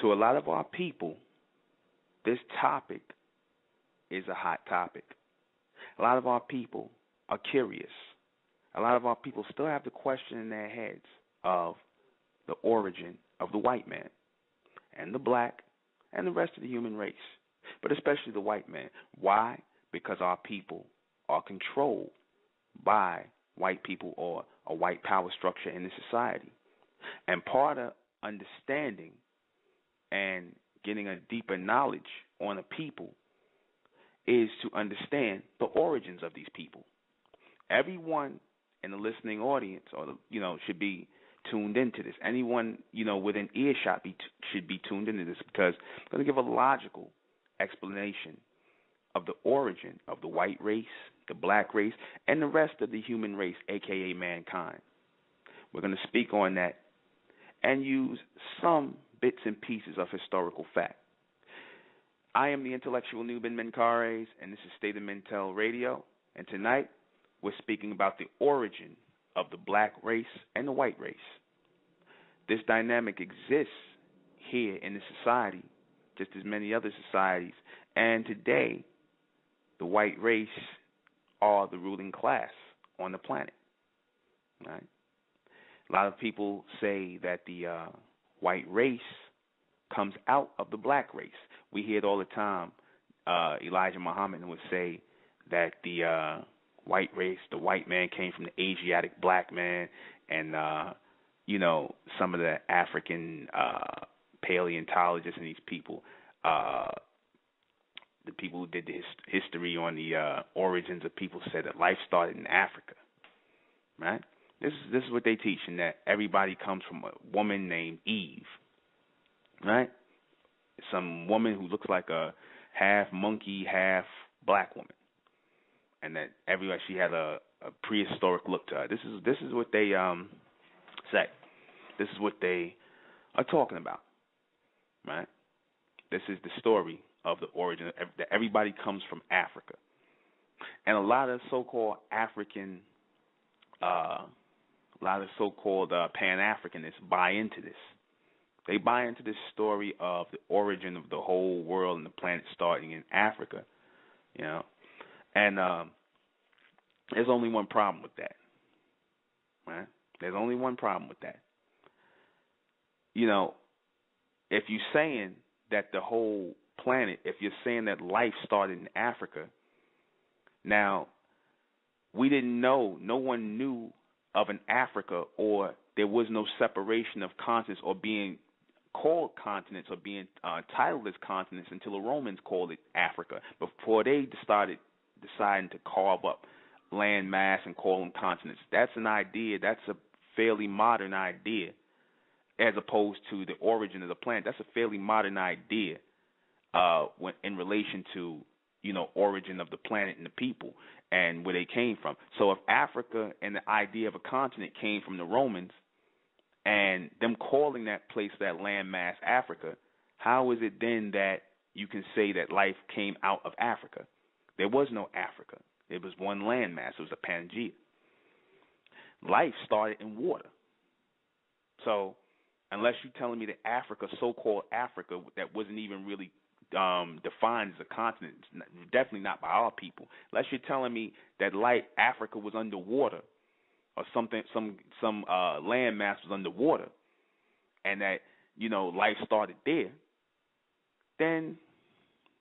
To a lot of our people, this topic is a hot topic. A lot of our people are curious. A lot of our people still have the question in their heads of the origin of the white man and the black and the rest of the human race, but especially the white man. Why? Because our people are controlled by white people or a white power structure in the society. And part of understanding and getting a deeper knowledge on a people is to understand the origins of these people. Everyone in the listening audience, or should be tuned into this. Anyone within earshot should be tuned into this, because I'm going to give a logical explanation of the origin of the white race, the black race, and the rest of the human race, aka mankind. We're going to speak on that and use some bits and pieces of historical fact. I am the intellectual Nuben Menkares, and this is State of Mentel Radio. And tonight, we're speaking about the origin of the black race and the white race. This dynamic exists here in the society, just as many other societies. And today, the white race are the ruling class on the planet. Right? A lot of people say that the white race comes out of the black race. We hear it all the time. Elijah Muhammad would say that the white race, the white man, came from the Asiatic black man, and some of the African paleontologists and these people, the people who did the history on the origins of people, said that life started in Africa. Right? This is what they teach, and that everybody comes from a woman named Eve. Right? Some woman who looks like a half monkey, half black woman, and that everywhere she had a prehistoric look to her. This is what they say. This is what they are talking about, right? This is the story of the origin that everybody comes from Africa, and a lot of so-called African, Pan-Africanists buy into this. They buy into this story of the origin of the whole world and the planet starting in Africa, and there's only one problem with that, right? There's only one problem with that. If you're saying that the whole planet, if you're saying that life started in Africa, now, we didn't know, no one knew of an Africa, or there was no separation of continents or being called continents or being titled as continents until the Romans called it Africa, before they started deciding to carve up land mass and call them continents. That's an idea. That's a fairly modern idea, as opposed to the origin of the planet. That's a fairly modern idea when in relation to origin of the planet and the people and where they came from. So if Africa and the idea of a continent came from the Romans, and them calling that place, that land mass, Africa, how is it then that you can say that life came out of Africa? There was no Africa. It was one land mass. It was a Pangea. Life started in water. So unless you're telling me that Africa, so-called Africa, that wasn't even really defined as a continent, definitely not by our people, unless you're telling me that Africa was underwater, or something, some land mass was underwater, and that life started there, then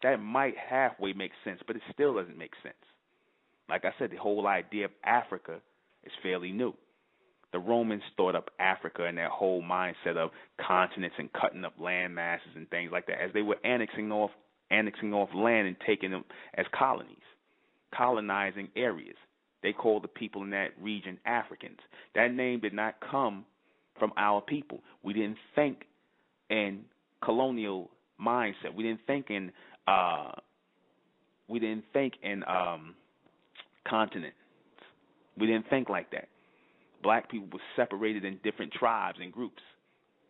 that might halfway make sense, but it still doesn't make sense. Like I said, the whole idea of Africa is fairly new. The Romans thought up Africa and that whole mindset of continents and cutting up land masses and things like that, as they were annexing off land and taking them as colonies, colonizing areas. They called the people in that region Africans. That name did not come from our people. We didn't think in colonial mindset. We didn't think in continents. We didn't think like that. Black people were separated in different tribes and groups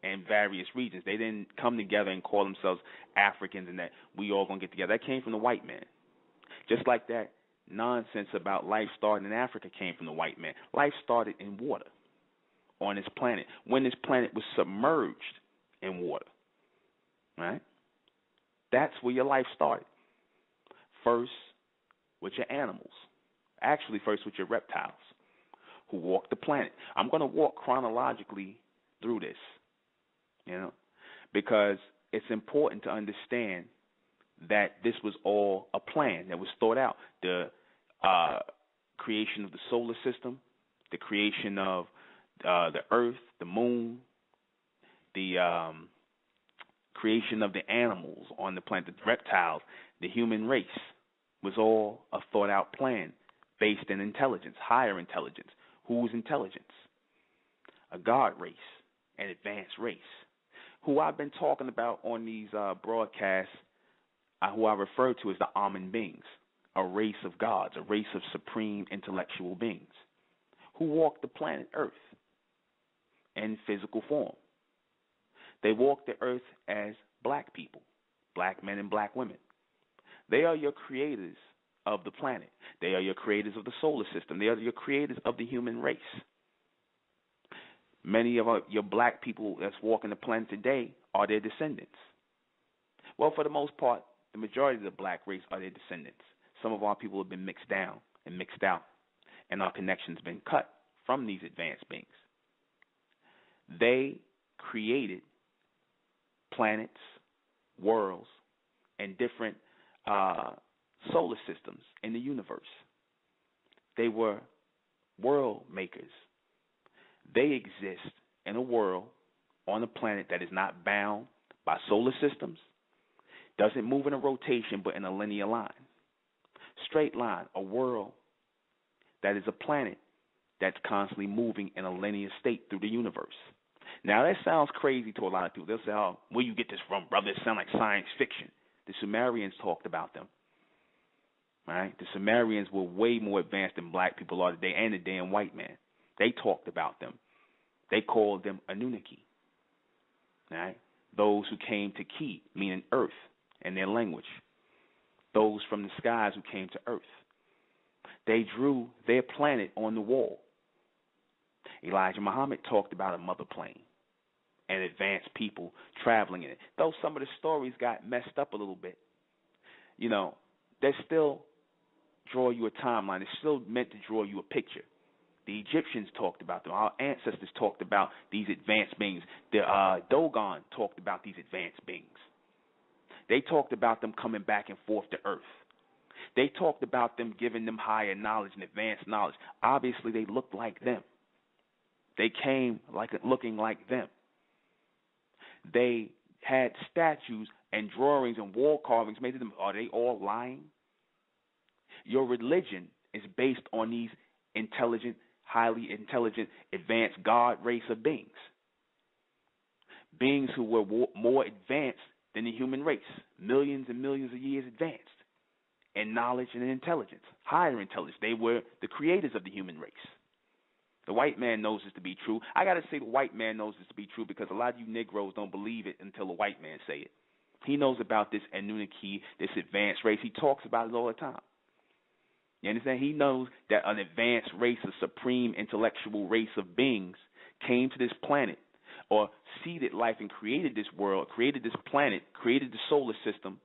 in various regions. They didn't come together and call themselves Africans and that we all going to get together. That came from the white man. Just like that nonsense about life starting in Africa came from the white man. Life started in water on this planet, when this planet was submerged in water. right? That's where your life started. First with your animals. Actually, first with your reptiles who walked the planet. I'm going to walk chronologically through this, because it's important to understand that this was all a plan that was thought out. The creation of the solar system, the creation of the earth, the moon, the creation of the animals on the planet, the reptiles, the human race, was all a thought out plan based in intelligence, higher intelligence. Whose intelligence? A God race, an advanced race, who I've been talking about on these broadcasts, who I refer to as the Amen beings, a race of gods, a race of supreme intellectual beings, who walk the planet Earth in physical form. They walk the earth as black people, black men and black women. They are your creators of the planet. They are your creators of the solar system. They are your creators of the human race. Many of your black people that's walking the planet today are their descendants. Well, for the most part, the majority of the black race are their descendants. Some of our people have been mixed down and mixed out, and our connections been cut from these advanced beings. They created planets, worlds, and different solar systems in the universe. They were world makers. They exist in a world on a planet that is not bound by solar systems, doesn't move in a rotation but in a linear line. Straight line, a world that is a planet that's constantly moving in a linear state through the universe. Now, that sounds crazy to a lot of people. They'll say, oh, where you get this from, brother? It sounds like science fiction. The Sumerians talked about them. Right? The Sumerians were way more advanced than black people are today, and the damn white man. They talked about them. They called them Anunnaki. Right? Those who came to Ki, meaning earth, in their language. Those from the skies who came to earth. They drew their planet on the wall. Elijah Muhammad talked about a mother plane and advanced people traveling in it. Though some of the stories got messed up a little bit, they still draw you a timeline. It's still meant to draw you a picture. The Egyptians talked about them. Our ancestors talked about these advanced beings. The Dogon talked about these advanced beings. They talked about them coming back and forth to Earth. They talked about them giving them higher knowledge and advanced knowledge. Obviously, they looked like them. They came looking like them. They had statues and drawings and wall carvings made of them. Are they all lying? Your religion is based on these intelligent, highly intelligent, advanced God race of beings. Beings who were more advanced than the human race, millions and millions of years advanced in knowledge and in intelligence, higher intelligence. They were the creators of the human race. The white man knows this to be true. I got to say the white man knows this to be true because a lot of you Negroes don't believe it until the white man say it. He knows about this Anunnaki, this advanced race. He talks about it all the time. You understand? He knows that an advanced race, a supreme intellectual race of beings came to this planet or seeded life and created this world, created this planet, created the solar system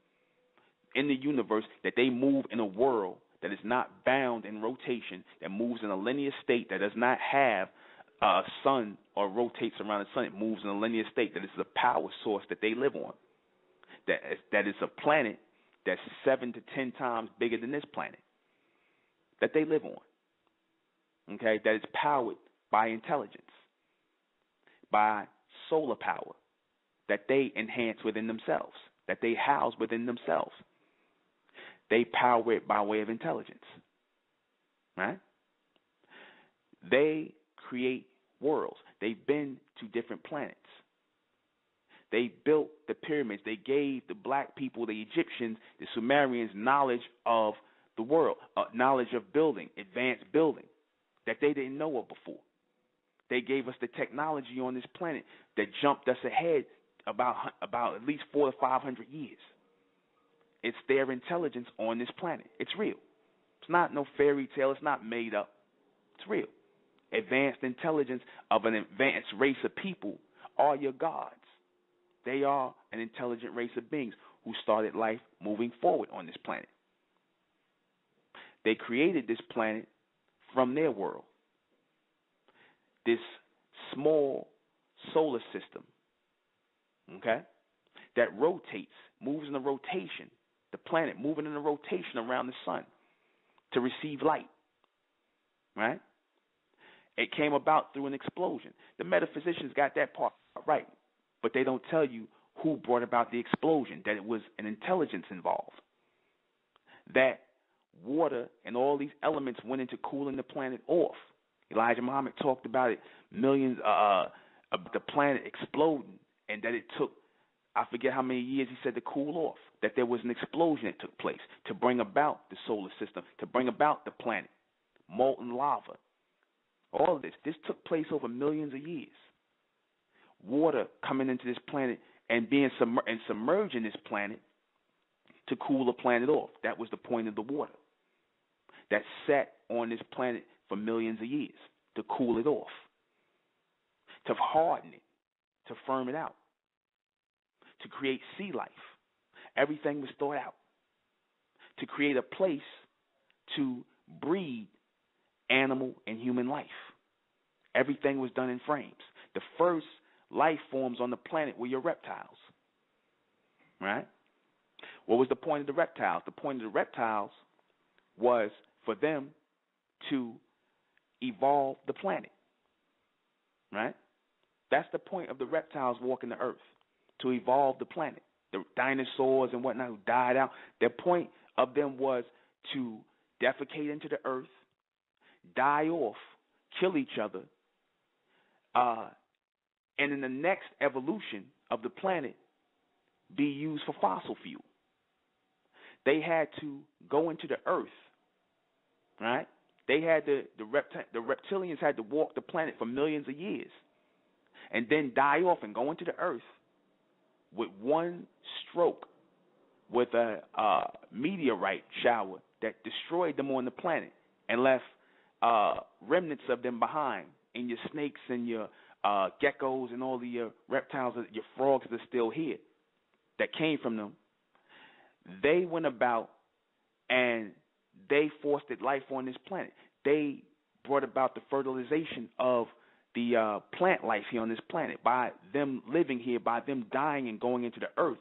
in the universe, that they move in a world that is not bound in rotation, that moves in a linear state, that does not have a sun or rotates around the sun. It moves in a linear state, that is the power source that they live on. That is a planet that's 7 to 10 times bigger than this planet that they live on. Okay, that is powered by intelligence, by solar power that they enhance within themselves, that they house within themselves. They power it by way of intelligence. Right? They create worlds. They've been to different planets. They built the pyramids. They gave the black people, the Egyptians, the Sumerians, knowledge of the world, knowledge of building, advanced building that they didn't know of before. They gave us the technology on this planet that jumped us ahead about at least 400 to 500 years. It's their intelligence on this planet. It's real. It's not no fairy tale. It's not made up. It's real. Advanced intelligence of an advanced race of people are your gods. They are an intelligent race of beings who started life moving forward on this planet. They created this planet from their world, this small solar system, okay, that rotates, moves in a rotation, the planet moving in a rotation around the sun to receive light, right? It came about through an explosion. The metaphysicians got that part right, but they don't tell you who brought about the explosion, that it was an intelligence involved, that water and all these elements went into cooling the planet off. Elijah Muhammad talked about it, millions of the planet exploding, and that it took, I forget how many years he said, to cool off, that there was an explosion that took place to bring about the solar system, to bring about the planet, molten lava. All of this took place over millions of years. Water coming into this planet and being submerging this planet to cool the planet off. That was the point of the water that sat on this planet for millions of years, to cool it off, to harden it, to firm it out, to create sea life. Everything was thought out to create a place to breed animal and human life. Everything was done in frames. The first life forms on the planet were your reptiles, right? What was the point of the reptiles? The point of the reptiles was for them to evolve the planet, right? That's the point of the reptiles walking the earth, to evolve the planet. The dinosaurs and whatnot who died out, their point of them was to defecate into the earth, die off, kill each other, and in the next evolution of the planet, be used for fossil fuel. They had to go into the earth, right? They had the reptilians had to walk the planet for millions of years and then die off and go into the earth with one stroke, with a meteorite shower that destroyed them on the planet and left remnants of them behind, and your snakes and your geckos and all the reptiles, your frogs that are still here that came from them. They went about and they fostered life on this planet. They brought about the fertilization of the plant life here on this planet by them living here, by them dying and going into the earth.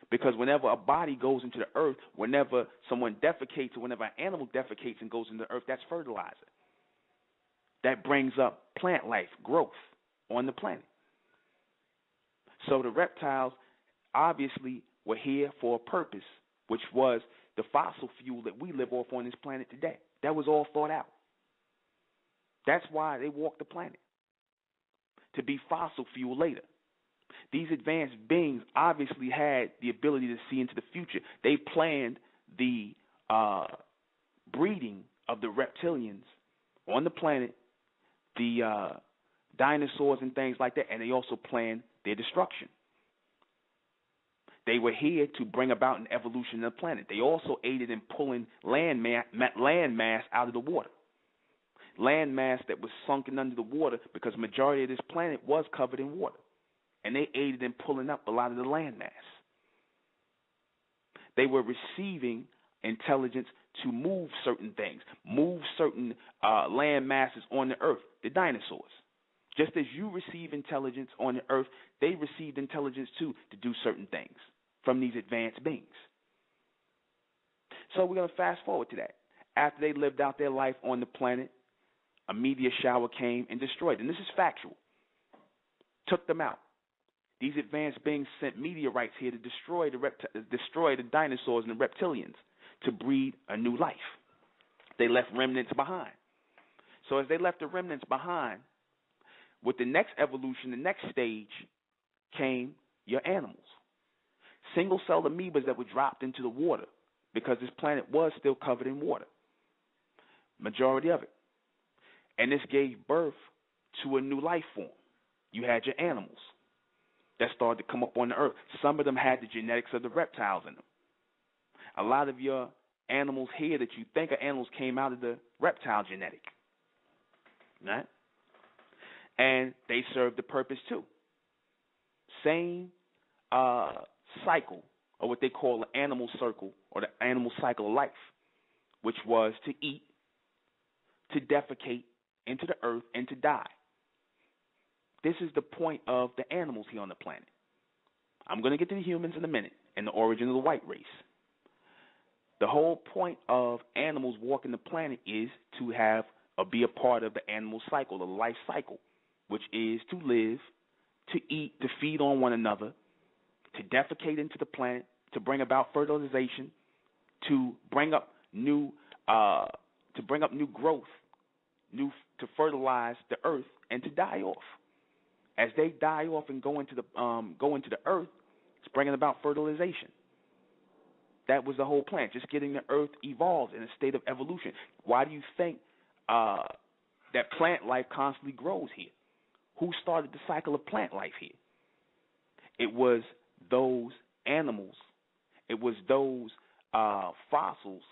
Because whenever a body goes into the earth, whenever someone defecates or whenever an animal defecates and goes into the earth, that's fertilizer. That brings up plant life, growth on the planet. So the reptiles obviously were here for a purpose, which was the fossil fuel that we live off on this planet today. That was all thought out. That's why they walked the planet, to be fossil fuel later. These advanced beings obviously had the ability to see into the future. They planned the breeding of the reptilians on the planet, the dinosaurs and things like that, and they also planned their destruction. They were here to bring about an evolution of the planet. They also aided in pulling land mass out of the water. Land mass that was sunken under the water, because the majority of this planet was covered in water. And they aided in pulling up a lot of the land mass. They were receiving intelligence to move certain things, move certain land masses on the earth, the dinosaurs. Just as you receive intelligence on the earth, they received intelligence too to do certain things from these advanced beings. So we're going to fast forward to that. After they lived out their life on the planet, a meteor shower came and destroyed them. This is factual. Took them out. These advanced beings sent meteorites here to destroy the dinosaurs and the reptilians, to breed a new life. They left remnants behind. So as they left the remnants behind, with the next evolution, the next stage, came your animals. Single-celled amoebas that were dropped into the water, because this planet was still covered in water, majority of it. And this gave birth to a new life form. You had your animals that started to come up on the earth. Some of them had the genetics of the reptiles in them. A lot of your animals here that you think are animals came out of the reptile genetic, right? And they served the purpose too. Same cycle, or what they call the animal circle, or the animal cycle of life, which was to eat, to defecate into the earth, and to die. This is the point of the animals here on the planet. I'm going to get to the humans in a minute and the origin of the white race. The whole point of animals walking the planet is to have or be a part of the animal cycle, the life cycle, which is to live, to eat, to feed on one another, to defecate into the planet, to bring about fertilization, to bring up new growth, to fertilize the earth, and to die off. As they die off and go into the earth, it's bringing about fertilization. That was the whole plan, just getting the earth evolved in a state of evolution. Why do you think that plant life constantly grows here? Who started the cycle of plant life here? It was those animals. It was those fossils,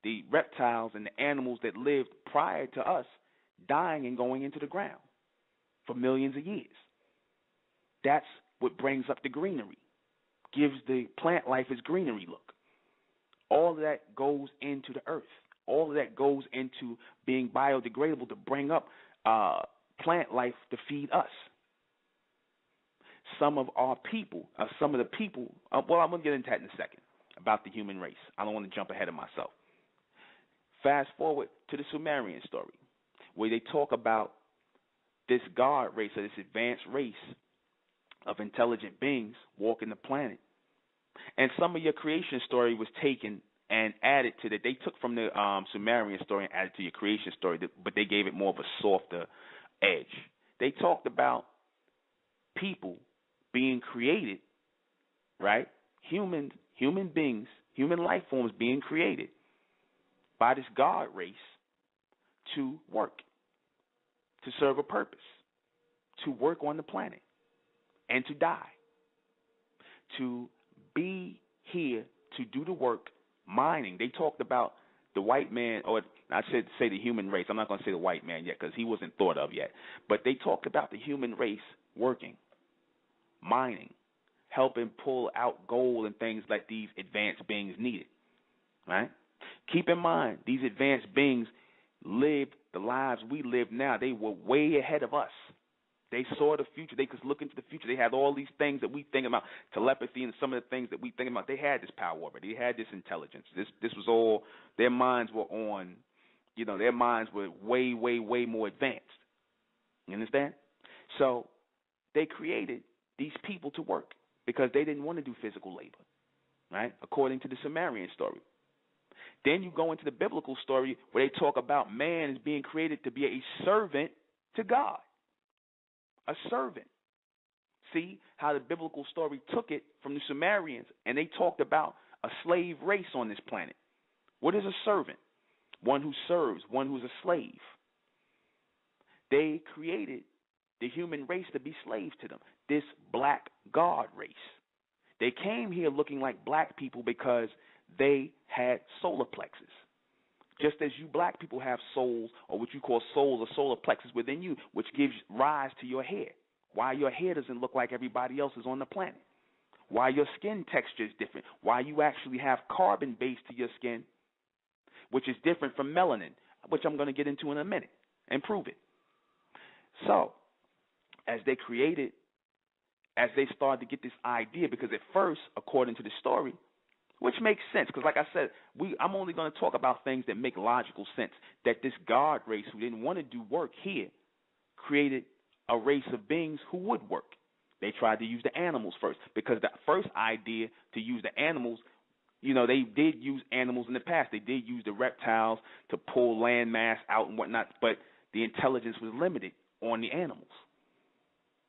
the reptiles and the animals that lived prior to us dying and going into the ground for millions of years. That's what brings up the greenery, gives the plant life its greenery look. All of that goes into the earth. All of that goes into being biodegradable to bring up plant life to feed us. Some of the people, well, I'm going to get into that in a second, about the human race. I don't want to jump ahead of myself. Fast forward to the Sumerian story, where they talk about this god race, or this advanced race of intelligent beings walking the planet. And some of your creation story was taken and added to that. They took from the Sumerian story and added to your creation story, but they gave it more of a softer edge. They talked about people being created, right? Human beings, human life forms being created by this god race to work, to serve a purpose, to work on the planet, and to die, to be here to do the work, mining. They talked about the white man, or I should say the human race. I'm not going to say the white man yet because he wasn't thought of yet. But they talked about the human race working, mining, helping pull out gold and things like these advanced beings needed, right? Keep in mind, these advanced beings lived the lives we live now. They were way ahead of us. They saw the future. They could look into the future. They had all these things that we think about, telepathy and some of the things that we think about. They had this power over it. They had this intelligence. This was all, their minds were on, their minds were way, way, way more advanced. You understand? So they created these people to work because they didn't want to do physical labor, right? According to the Sumerian story. Then you go into the biblical story where they talk about man as being created to be a servant to God. A servant. See how the biblical story took it from the Sumerians, and they talked about a slave race on this planet. What is a servant? One who serves, one who's a slave. They created the human race to be slaves to them, this black god race. They came here looking like black people because they had solar plexus. Just as you black people have souls, or what you call souls or solar plexus within you, which gives rise to your hair. Why your hair doesn't look like everybody else's on the planet. Why your skin texture is different. Why you actually have carbon base to your skin, which is different from melanin, which I'm going to get into in a minute and prove it. So, as they started to get this idea, because at first, according to the story, which makes sense, because like I said, I'm only going to talk about things that make logical sense, that this god race who didn't want to do work here created a race of beings who would work. They tried to use the animals first, because the first idea to use the animals, they did use animals in the past. They did use the reptiles to pull land mass out and whatnot, but the intelligence was limited on the animals.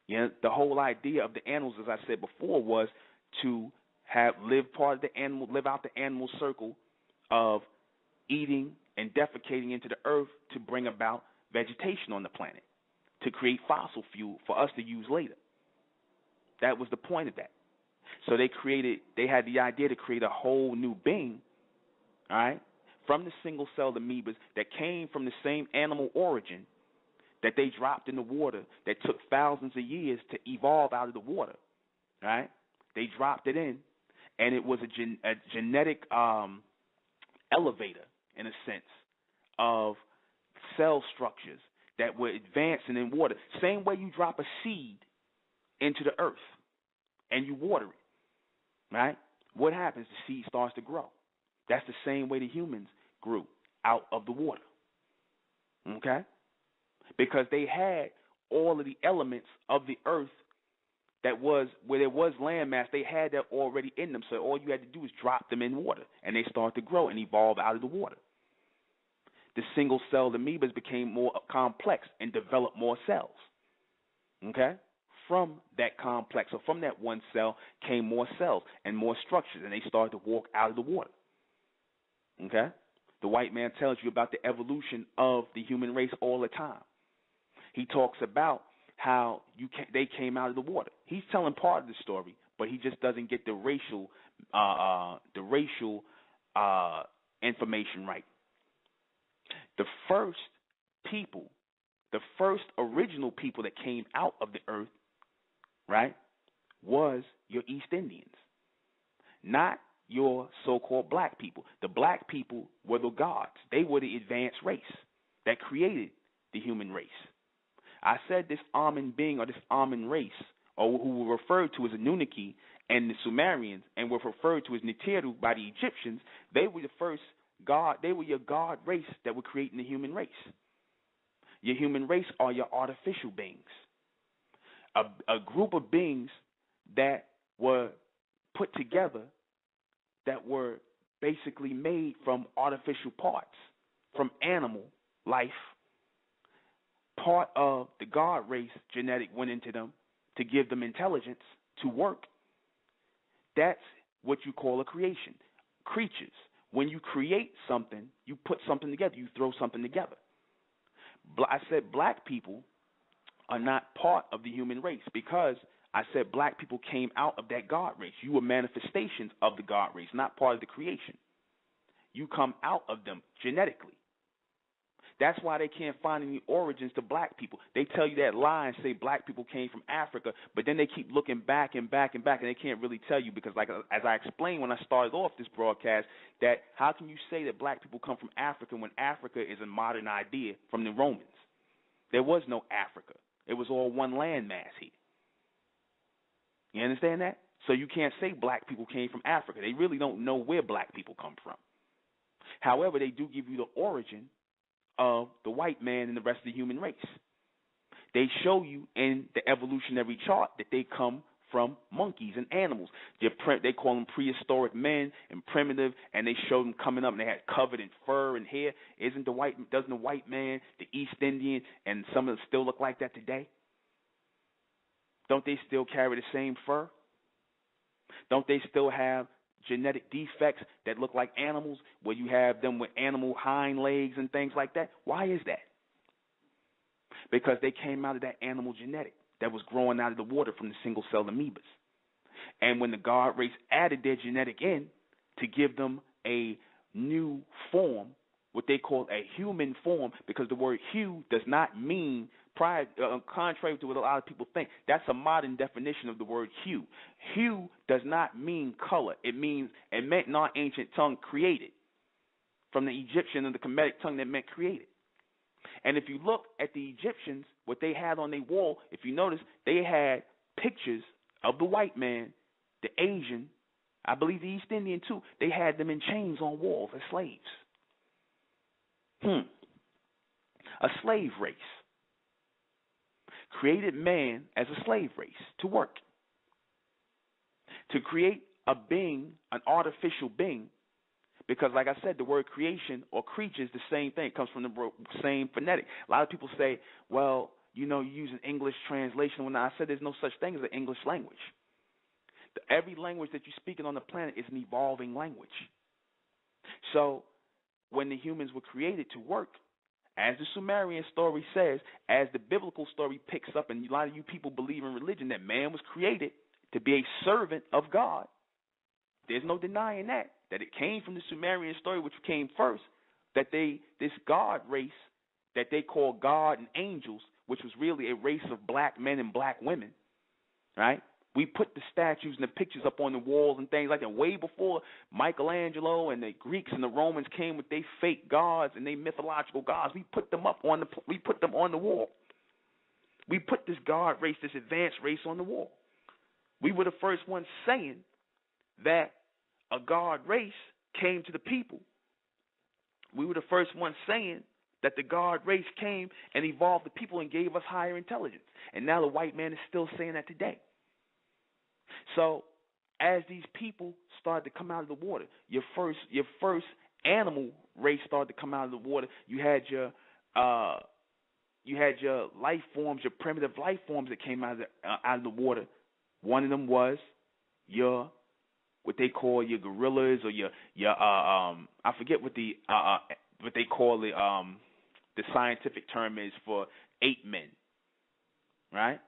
The whole idea of the animals, as I said before, was to live out the animal circle of eating and defecating into the earth to bring about vegetation on the planet, to create fossil fuel for us to use later. That was the point of that. So they had the idea to create a whole new being, all right, from the single-celled amoebas that came from the same animal origin that they dropped in the water that took thousands of years to evolve out of the water. right? They dropped it in, and it was a genetic elevator, in a sense, of cell structures that were advancing in water. Same way you drop a seed into the earth and you water it, right? What happens? The seed starts to grow. That's the same way the humans grew out of the water, okay? Because they had all of the elements of the earth that was where there was landmass. They had that already in them. So all you had to do was drop them in water, and they start to grow and evolve out of the water. The single-celled amoebas became more complex and developed more cells, okay? From that complex, or from that one cell, came more cells and more structures, and they started to walk out of the water, okay? The white man tells you about the evolution of the human race all the time. He talks about how they came out of the water. He's telling part of the story, but he just doesn't get the racial information right. The first people, the first original people that came out of the earth, right, was your East Indians, not your so-called black people. The black people were the gods. They were the advanced race that created the human race. I said this Amun being, or this Amun race, or who were referred to as Anunnaki and the Sumerians, and were referred to as Nitiru by the Egyptians, they were the first God. They were your God race that were creating the human race. Your human race are your artificial beings, a group of beings that were put together, that were basically made from artificial parts, from animal life. Part of the God race genetic went into them to give them intelligence to work. That's what you call a creation. Creatures. When you create something, you put something together. You throw something together. I said black people are not part of the human race because I said black people came out of that God race. You were manifestations of the God race, not part of the creation. You come out of them genetically. That's why they can't find any origins to black people. They tell you that lie and say black people came from Africa, but then they keep looking back and back and back, and they can't really tell you because, like as I explained when I started off this broadcast, that how can you say that black people come from Africa when Africa is a modern idea from the Romans? There was no Africa. It was all one landmass here. You understand that? So you can't say black people came from Africa. They really don't know where black people come from. However, they do give you the origin of the white man and the rest of the human race. They show you in the evolutionary chart that they come from monkeys and animals. They call them prehistoric men and primitive, and they show them coming up and they had covered in fur and hair. Doesn't the white man, the East Indian, and some of them still look like that today? Don't they still carry the same fur? Don't they still have genetic defects that look like animals, where you have them with animal hind legs and things like that? Why is that? Because they came out of that animal genetic that was growing out of the water from the single-celled amoebas. And when the God race added their genetic in to give them a new form, what they call a human form, because the word hue does not mean, contrary to what a lot of people think, that's a modern definition of the word hue. Hue does not mean color. It meant in our ancient tongue created, from the Egyptian and the Kemetic tongue that meant created. And if you look at the Egyptians, what they had on their wall, if you notice, they had pictures of the white man, the Asian, I believe the East Indian too. They had them in chains on walls as slaves. A slave race. Created man as a slave race to work. To create a being, an artificial being, because like I said, the word creation or creature is the same thing. It comes from the same phonetic. A lot of people say, well, you use an English translation. When I said there's no such thing as an English language. Every language that you're speaking on the planet is an evolving language. So when the humans were created to work, as the Sumerian story says, as the biblical story picks up, and a lot of you people believe in religion that man was created to be a servant of God. There's no denying that it came from the Sumerian story, which came first, that this God race that they call God and angels, which was really a race of black men and black women, right? We put the statues and the pictures up on the walls and things like that way before Michelangelo and the Greeks and the Romans came with their fake gods and their mythological gods. We put them on the wall. We put this god race, this advanced race on the wall. We were the first ones saying that a god race came to the people. We were the first ones saying that the god race came and evolved the people and gave us higher intelligence. And now the white man is still saying that today. So as these people started to come out of the water, your first animal race started to come out of the water. You had your life forms, your primitive life forms that came out of the water. One of them was what they call your gorillas, or your I forget what they call the scientific term is for ape men, right?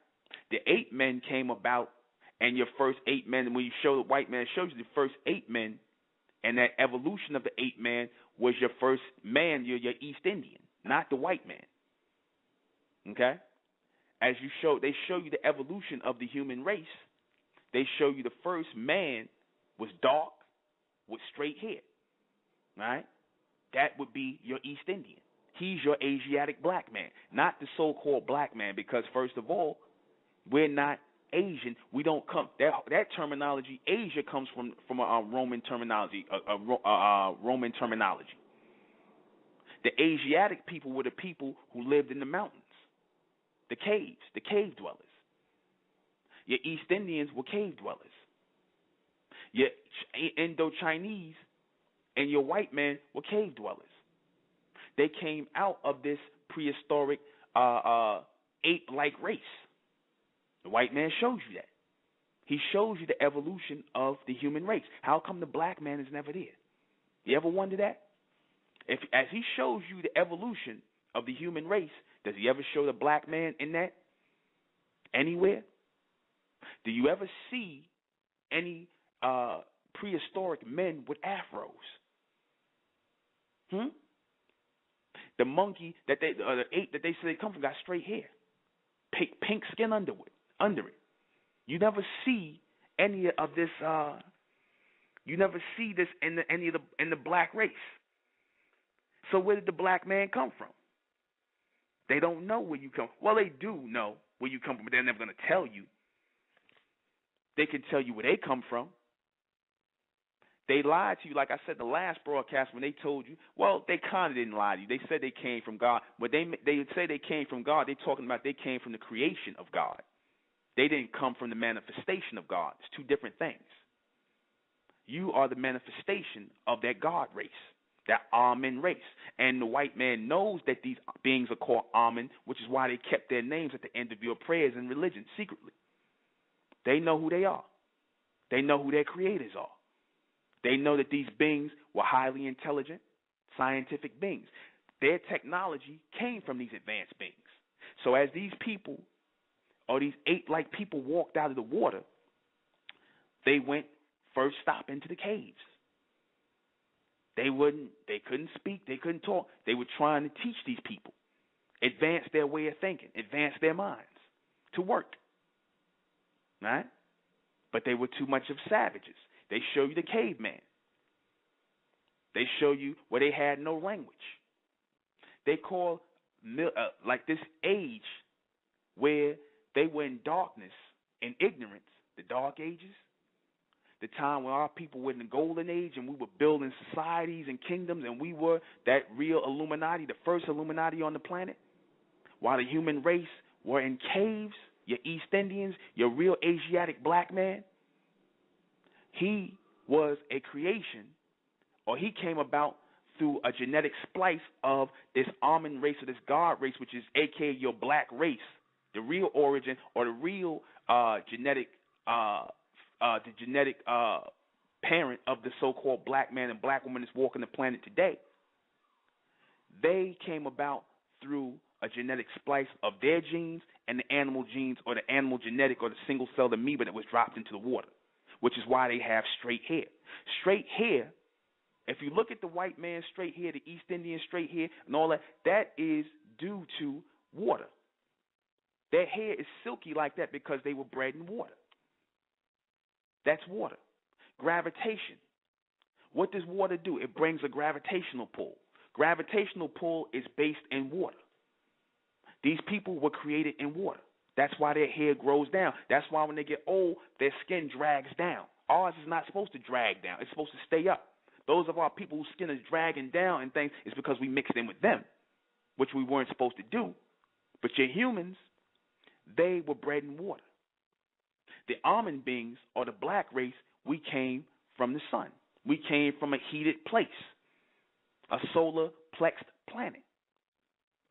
The ape men came about, and your first ape men, when you show the white man shows you the first ape men, and that evolution of the ape man was your first man, your East Indian, not the white man. Okay? They show you the evolution of the human race. They show you the first man was dark with straight hair. Right? That would be your East Indian. He's your Asiatic black man, not the so-called black man, because first of all, we're not Asian. We don't come that terminology. Asia comes from a Roman terminology, Roman terminology. The Asiatic people were the people who lived in the mountains, the caves, the cave dwellers. Your East Indians were cave dwellers. Your Indo-Chinese and your white men were cave dwellers. They came out of this prehistoric ape-like race. The white man shows you that. He shows you the evolution of the human race. How come the black man is never there? You ever wonder that? As he shows you the evolution of the human race, does he ever show the black man in that? Anywhere? Do you ever see any prehistoric men with afros? The monkey the ape that they say they come from got straight hair, pink skin under it. You never see any of this. You never see this in the black race. So where did the black man come from? They don't know where you come. Well, they do know where you come from, but they're never going to tell you. They can tell you where they come from. They lied to you, like I said, the last broadcast when they told you. Well, they kind of didn't lie to you. They said they came from God. When they say they came from God, they're talking about they came from the creation of God. They didn't come from the manifestation of God. It's two different things. You are the manifestation of that God race, that Amen race. And the white man knows that these beings are called Amen, which is why they kept their names at the end of your prayers in religion secretly. They know who they are. They know who their creators are. They know that these beings were highly intelligent, scientific beings. Their technology came from these advanced beings. So as these people, or these ape-like people, walked out of the water, they went first stop into the caves. They couldn't speak, they couldn't talk. They were trying to teach these people, advance their way of thinking, advance their minds to work. Right? But they were too much of savages. They show you the caveman. They show you where they had no language. They call like this age where they were in darkness and ignorance, the dark ages, the time when our people were in the golden age and we were building societies and kingdoms and we were that real Illuminati, the first Illuminati on the planet, while the human race were in caves, your East Indians, your real Asiatic black man. He was a creation, or he came about through a genetic splice of this Amen race, or this God race, which is a.k.a. your black race, the real origin, or the real genetic parent of the so-called black man and black woman that's walking the planet today. They came about through a genetic splice of their genes and the animal genes, or the animal genetic, or the single-celled amoeba that was dropped into the water, which is why they have straight hair. Straight hair, if you look at the white man's straight hair, the East Indian straight hair, and all that, that is due to water. Their hair is silky like that because they were bred in water. That's water. Gravitation. What does water do? It brings a gravitational pull. Gravitational pull is based in water. These people were created in water. That's why their hair grows down. That's why when they get old, their skin drags down. Ours is not supposed to drag down. It's supposed to stay up. Those of our people whose skin is dragging down and things is because we mixed in with them, which we weren't supposed to do. But your humans, they were bred in water. The almond beings, or the black race, we came from the sun. We came from a heated place, a solar plexed planet.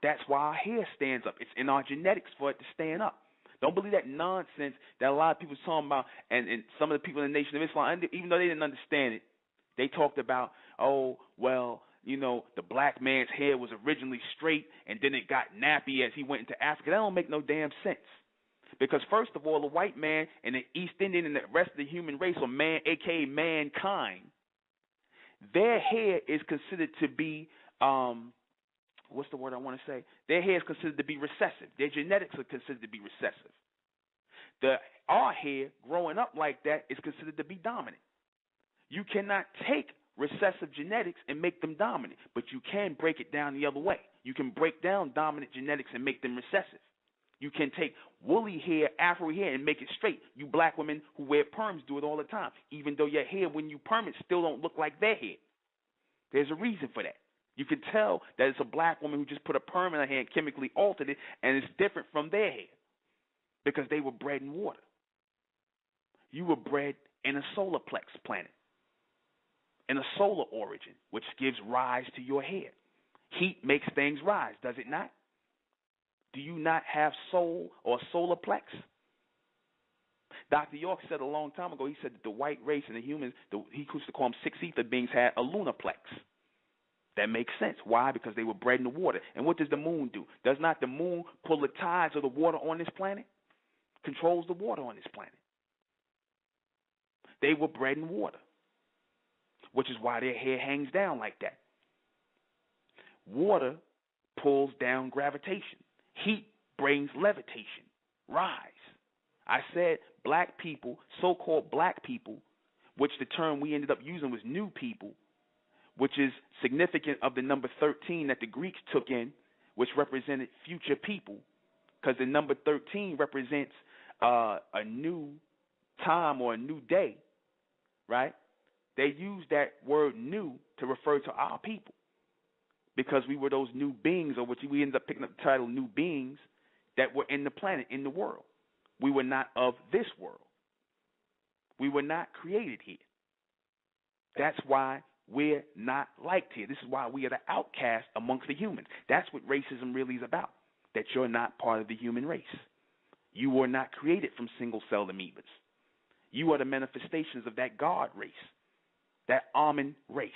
That's why our hair stands up. It's in our genetics for it to stand up. Don't believe that nonsense that a lot of people are talking about, and some of the people in the Nation of Islam, even though they didn't understand it, they talked about, oh, well, you know, the black man's hair was originally straight, and then it got nappy as he went into Africa. That don't make no damn sense. Because first of all, the white man and the East Indian and the rest of the human race, or man, a.k.a. mankind, their hair is considered to be, what's the word I want to say? Their hair is considered to be recessive. Their genetics are considered to be recessive. Our hair growing up like that is considered to be dominant. You cannot take recessive genetics and make them dominant, but you can break it down the other way. You can break down dominant genetics and make them recessive. You can take woolly hair, afro hair, and make it straight. You black women who wear perms do it all the time, even though your hair, when you perm it, still don't look like their hair. There's a reason for that. You can tell that it's a black woman who just put a perm in her hair and chemically altered it, and it's different from their hair because they were bred in water. You were bred in a solar plex planet, in a solar origin, which gives rise to your hair. Heat makes things rise, does it not? Do you not have soul or solar plex? Dr. York said a long time ago, he said that the white race and the humans, he used to call them six ether beings, had a lunar plex. That makes sense. Why? Because they were bred in the water. And what does the moon do? Does not the moon pull the tides of the water on this planet? Controls the water on this planet. They were bred in water, which is why their hair hangs down like that. Water pulls down gravitation. Heat brings levitation, rise. I said black people, so-called black people, which the term we ended up using was new people, which is significant of the number 13 that the Greeks took in, which represented future people, because the number 13 represents a new time or a new day, right? They used that word new to refer to our people, because we were those new beings, or which we ended up picking up the title new beings, that were in the planet, in the world. We were not of this world. We were not created here. That's why we're not liked here. This is why we are the outcast amongst the humans. That's what racism really is about, that you're not part of the human race. You were not created from single-celled amoebas. You are the manifestations of that God race, that almond race.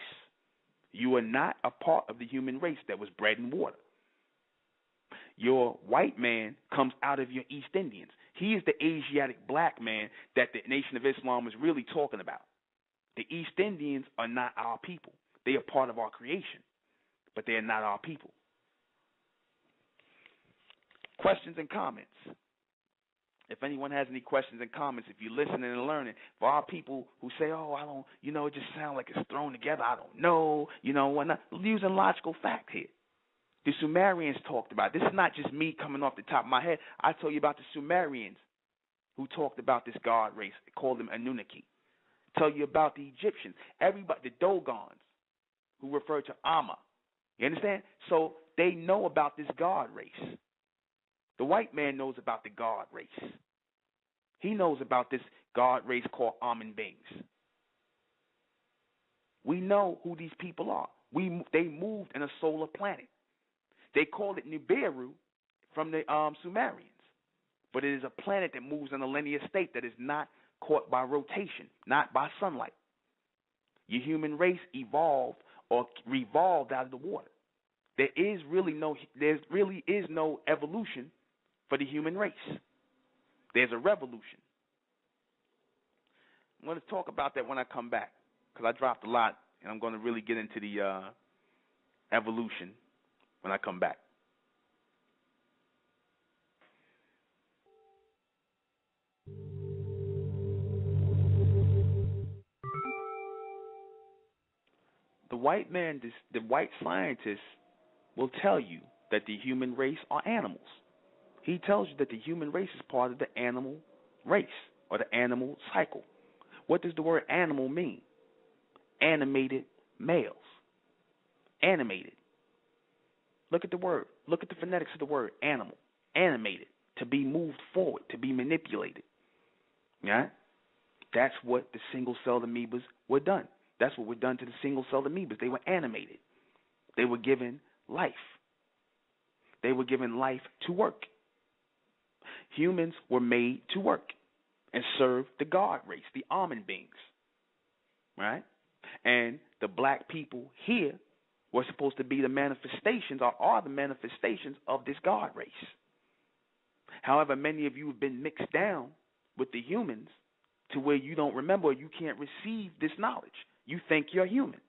You are not a part of the human race that was bred in water. Your white man comes out of your East Indians. He is the Asiatic black man that the Nation of Islam is really talking about. The East Indians are not our people. They are part of our creation, but they are not our people. Questions and comments? If anyone has any questions and comments, if you're listening and learning, for our people who say, oh, I don't, it just sounds like it's thrown together, I don't know, whatnot, using logical fact here. The Sumerians talked about it. This is not just me coming off the top of my head. I told you about the Sumerians who talked about this god race, called them Anunnaki. Tell you about the Egyptians, everybody, the Dogons, who refer to Amma. You understand? So they know about this god race. The white man knows about the god race. He knows about this god race called almond beings. We know who these people are. They moved in a solar planet. They called it Nibiru from the Sumerians. But it is a planet that moves in a linear state that is not caught by rotation, not by sunlight. Your human race evolved or revolved out of the water. There really is no evolution for the human race. There's a revolution. I'm going to talk about that when I come back, because I dropped a lot, and I'm going to really get into the evolution when I come back. white man, the white scientist will tell you that the human race are animals. He tells you that the human race is part of the animal race or the animal cycle. What does the word animal mean? Animated males. Animated. Look at the word. Look at the phonetics of the word animal. Animated. To be moved forward. To be manipulated. Yeah? That's what the single-celled amoebas were done. That's what were done to the single-celled amoebas. They were animated. They were given life. They were given life to work. Humans were made to work and serve the God race, the almond beings. Right? And the black people here were supposed to be the manifestations or are the manifestations of this God race. However, many of you have been mixed down with the humans to where you don't remember or you can't receive this knowledge. You think you're human.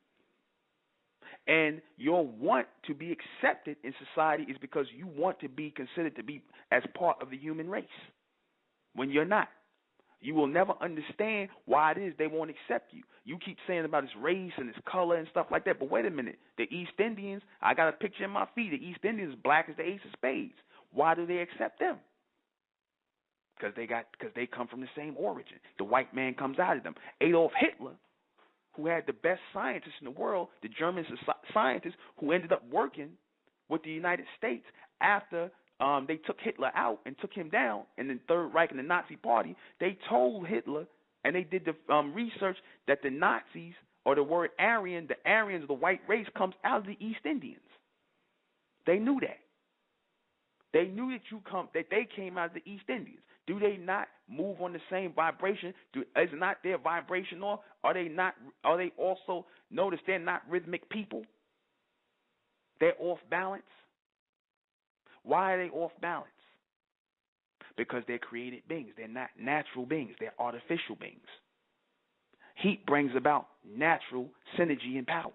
And your want to be accepted in society is because you want to be considered to be as part of the human race when you're not. You will never understand why it is they won't accept you. You keep saying about this race and this color and stuff like that, but wait a minute. The East Indians, I got a picture in my feed. The East Indians is black as the ace of spades. Why do they accept them? Because they come from the same origin. The white man comes out of them. Adolf Hitler, who had the best scientists in the world, the German scientists who ended up working with the United States after they took Hitler out and took him down in the Third Reich and the Nazi Party. They told Hitler, and they did the research, that the Nazis, or the word Aryan, the Aryans of the white race, comes out of the East Indians. They knew that. They knew that they came out of the East Indians. Do they not move on the same vibration? Is not their vibration off? Are they not? Are they also notice they're not rhythmic people? They're off balance. Why are they off balance? Because they're created beings. They're not natural beings. They're artificial beings. Heat brings about natural synergy and power.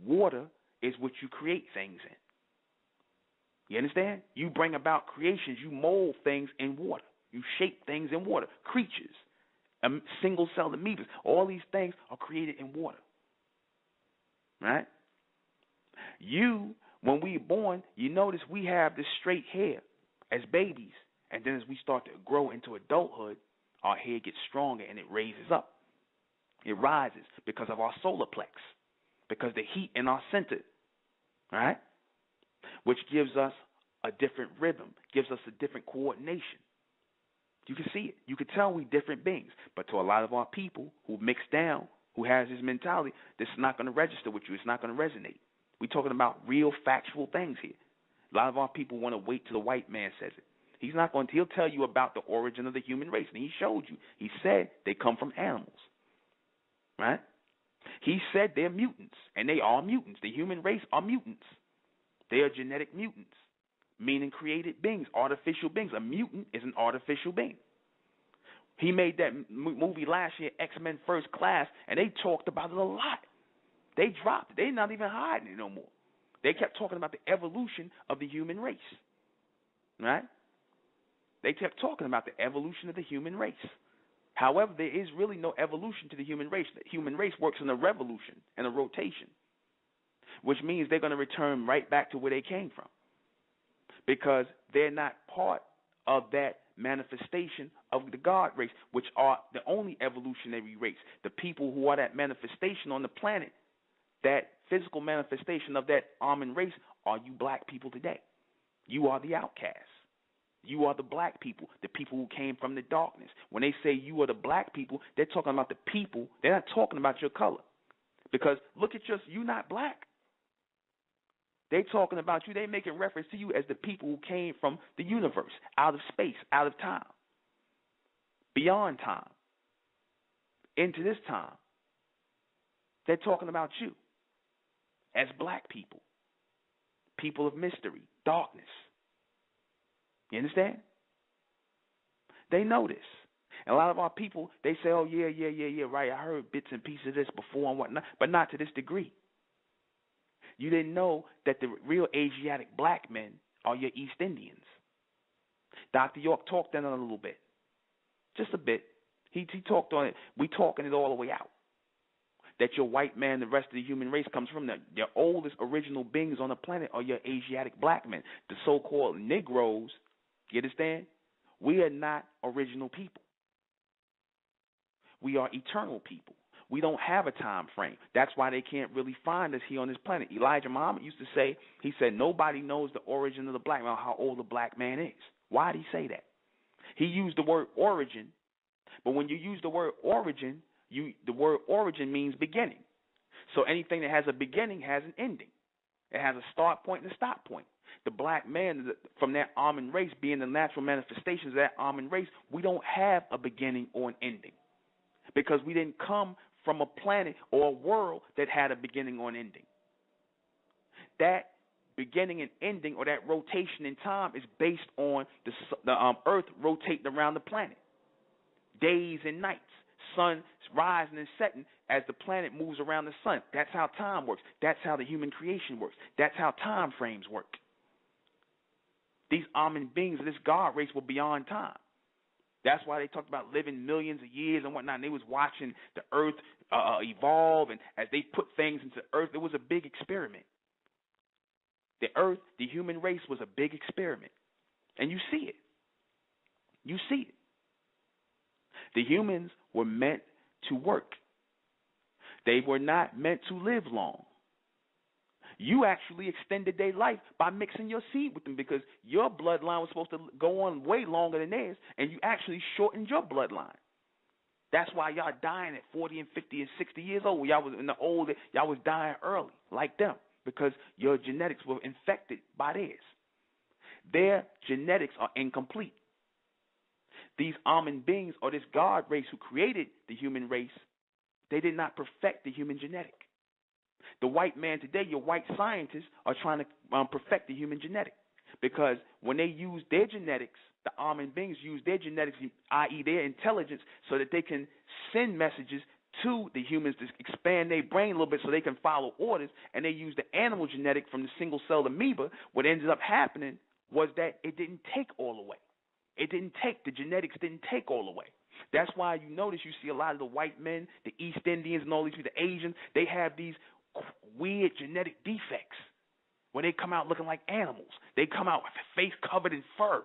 Water is what you create things in. You understand? You bring about creations. You mold things in water. You shape things in water. Creatures, single-celled amoebas, all these things are created in water. Right? When we're born, you notice we have this straight hair as babies. And then as we start to grow into adulthood, our hair gets stronger and it raises up. It rises because of our solar plex, because the heat in our center, right? Which gives us a different rhythm, gives us a different coordination. You can see it. You can tell we're different beings. But to a lot of our people who mix down, who has this mentality, this is not going to register with you. It's not going to resonate. We're talking about real factual things here. A lot of our people want to wait till the white man says it. He's not going to. He'll tell you about the origin of the human race. And he showed you. He said they come from animals. Right? He said they're mutants. And they are mutants. The human race are mutants. They are genetic mutants, meaning created beings, artificial beings. A mutant is an artificial being. He made that movie last year, X-Men First Class, and they talked about it a lot. They dropped it. They're not even hiding it no more. They kept talking about the evolution of the human race. Right? They kept talking about the evolution of the human race. However, there is really no evolution to the human race. The human race works in a revolution and a rotation, which means they're going to return right back to where they came from because they're not part of that manifestation of the God race, which are the only evolutionary race. The people who are that manifestation on the planet, that physical manifestation of that almond race, are you black people today. You are the outcasts. You are the black people, the people who came from the darkness. When they say you are the black people, they're talking about the people. They're not talking about your color. Because look at you're not black. They're talking about you. They're making reference to you as the people who came from the universe, out of space, out of time, beyond time, into this time. They're talking about you as black people, people of mystery, darkness. You understand? They know this. And a lot of our people, they say, oh, yeah, right, I heard bits and pieces of this before and whatnot, but not to this degree. You didn't know that the real Asiatic black men are your East Indians. Dr. York talked on it a little bit. Just a bit. He talked on it. We talking it all the way out. that your white man, the rest of the human race comes from. Your oldest original beings on the planet are your Asiatic black men, the so-called Negroes. You understand? We are not original people. We are eternal people. We don't have a time frame. That's why they can't really find us here on this planet. Elijah Muhammad used to say, he said, nobody knows the origin of the black man, how old the black man is. Why did he say that? He used the word origin, but when you use the word origin, the word origin means beginning. So anything that has a beginning has an ending. It has a start point and a stop point. The black man from that almond race, being the natural manifestations of that almond race, we don't have a beginning or an ending because we didn't come from a planet or a world that had a beginning or an ending. That beginning and ending, or that rotation in time, is based on the Earth rotating around the planet. Days and nights, sun rising and setting as the planet moves around the sun. That's how time works. That's how the human creation works. That's how time frames work. These almond beings of this God race were beyond time. That's why they talked about living millions of years and whatnot. And they was watching the Earth evolve, and as they put things into the Earth, it was a big experiment. The Earth, the human race, was a big experiment. And you see it. You see it. The humans were meant to work. They were not meant to live long. You actually extended their life by mixing your seed with them, because your bloodline was supposed to go on way longer than theirs, and you actually shortened your bloodline. That's why y'all dying at 40 and 50 and 60 years old. Y'all was in the old, y'all was dying early like them, because your genetics were infected by theirs. Their genetics are incomplete. These almond beings, or this God race who created the human race, they did not perfect the human genetic. The white man today, your white scientists, are trying to perfect the human genetic, because when they use their genetics, the almond beings use their genetics, i.e. their intelligence, so that they can send messages to the humans to expand their brain a little bit so they can follow orders, and they use the animal genetic from the single-celled amoeba. What ended up happening was that it didn't take all the way. The genetics didn't take all the way. That's why you notice you see a lot of the white men, the East Indians and all these people, the Asians, they have these weird genetic defects where they come out looking like animals. They come out with their face covered in fur,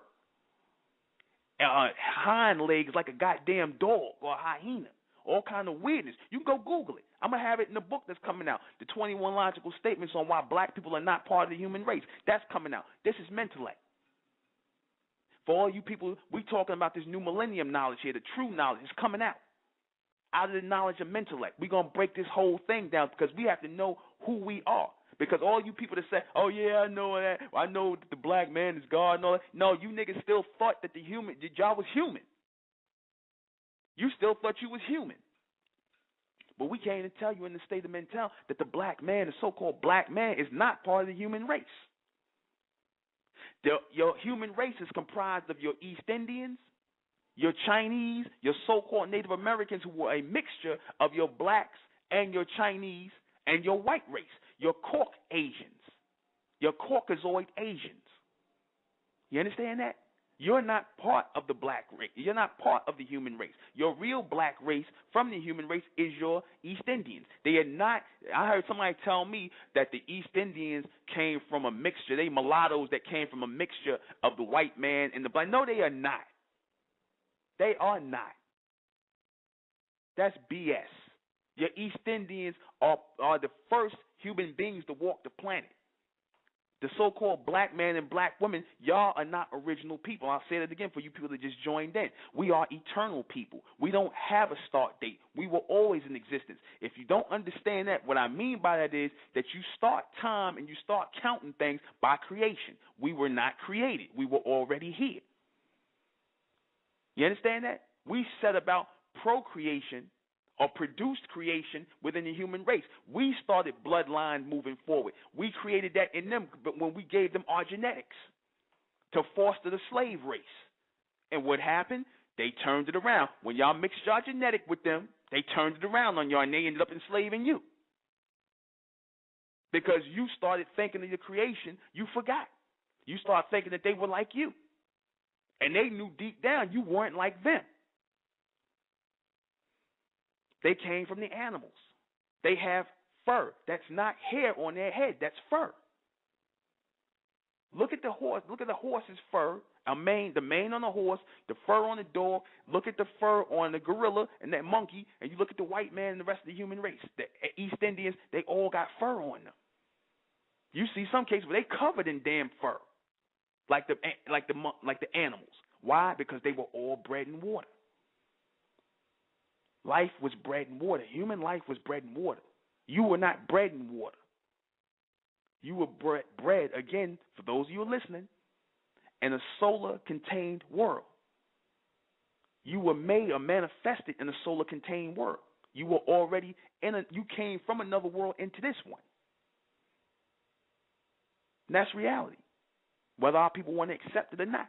hind legs like a goddamn dog or a hyena, all kind of weirdness. You can go Google it. I'm going to have it in the book that's coming out, the 21 Logical Statements on Why Black People Are Not Part of the Human Race. That's coming out. This is MENTELLECT. For all you people, we talking about this new millennium knowledge here, the true knowledge is coming out of the knowledge of MENTELLECT. We're going to break this whole thing down, because we have to know who we are. Because all you people that say, oh, yeah, I know that, I know that the black man is God and all that. No, you niggas still thought that y'all was human. You still thought you was human. But we can't even tell you in the state of mental that the black man, the so-called black man, is not part of the human race. Your human race is comprised of your East Indians, your Chinese, your so-called Native Americans, who were a mixture of your blacks and your Chinese and your white race, your Caucasians, your Caucasoid Asians. You understand that? You're not part of the black race. You're not part of the human race. Your real black race from the human race is your East Indians. They are not. I heard somebody tell me that the East Indians came from a mixture. They mulattoes that came from a mixture of the white man and the black. No, they are not. They are not. That's BS. Your East Indians are the first human beings to walk the planet. The so-called black man and black woman, y'all are not original people. I'll say that again for you people that just joined in. We are eternal people. We don't have a start date. We were always in existence. If you don't understand that, what I mean by that is that you start time and you start counting things by creation. We were not created. We were already here. You understand that? We set about procreation or produced creation within the human race. We started bloodline moving forward. We created that in them, but when we gave them our genetics to foster the slave race. And what happened? They turned it around. When y'all mixed your genetic with them, they turned it around on y'all, and they ended up enslaving you. Because you started thinking of your creation, you forgot. You started thinking that they were like you. And they knew deep down you weren't like them. They came from the animals. They have fur. That's not hair on their head. That's fur. Look at the horse. Look at the horse's fur. The mane on the horse, the fur on the dog. Look at the fur on the gorilla and that monkey, and you look at the white man and the rest of the human race. The East Indians, they all got fur on them. You see some cases where they covered in damn fur, like the animals. Why? Because they were all bred in water. Life was bred in water. Human life was bred in water. You were not bred in water. You were bred, again, for those of you listening, in a solar-contained world. You were made or manifested in a solar-contained world. You were already you came from another world into this one. And that's reality, whether our people want to accept it or not.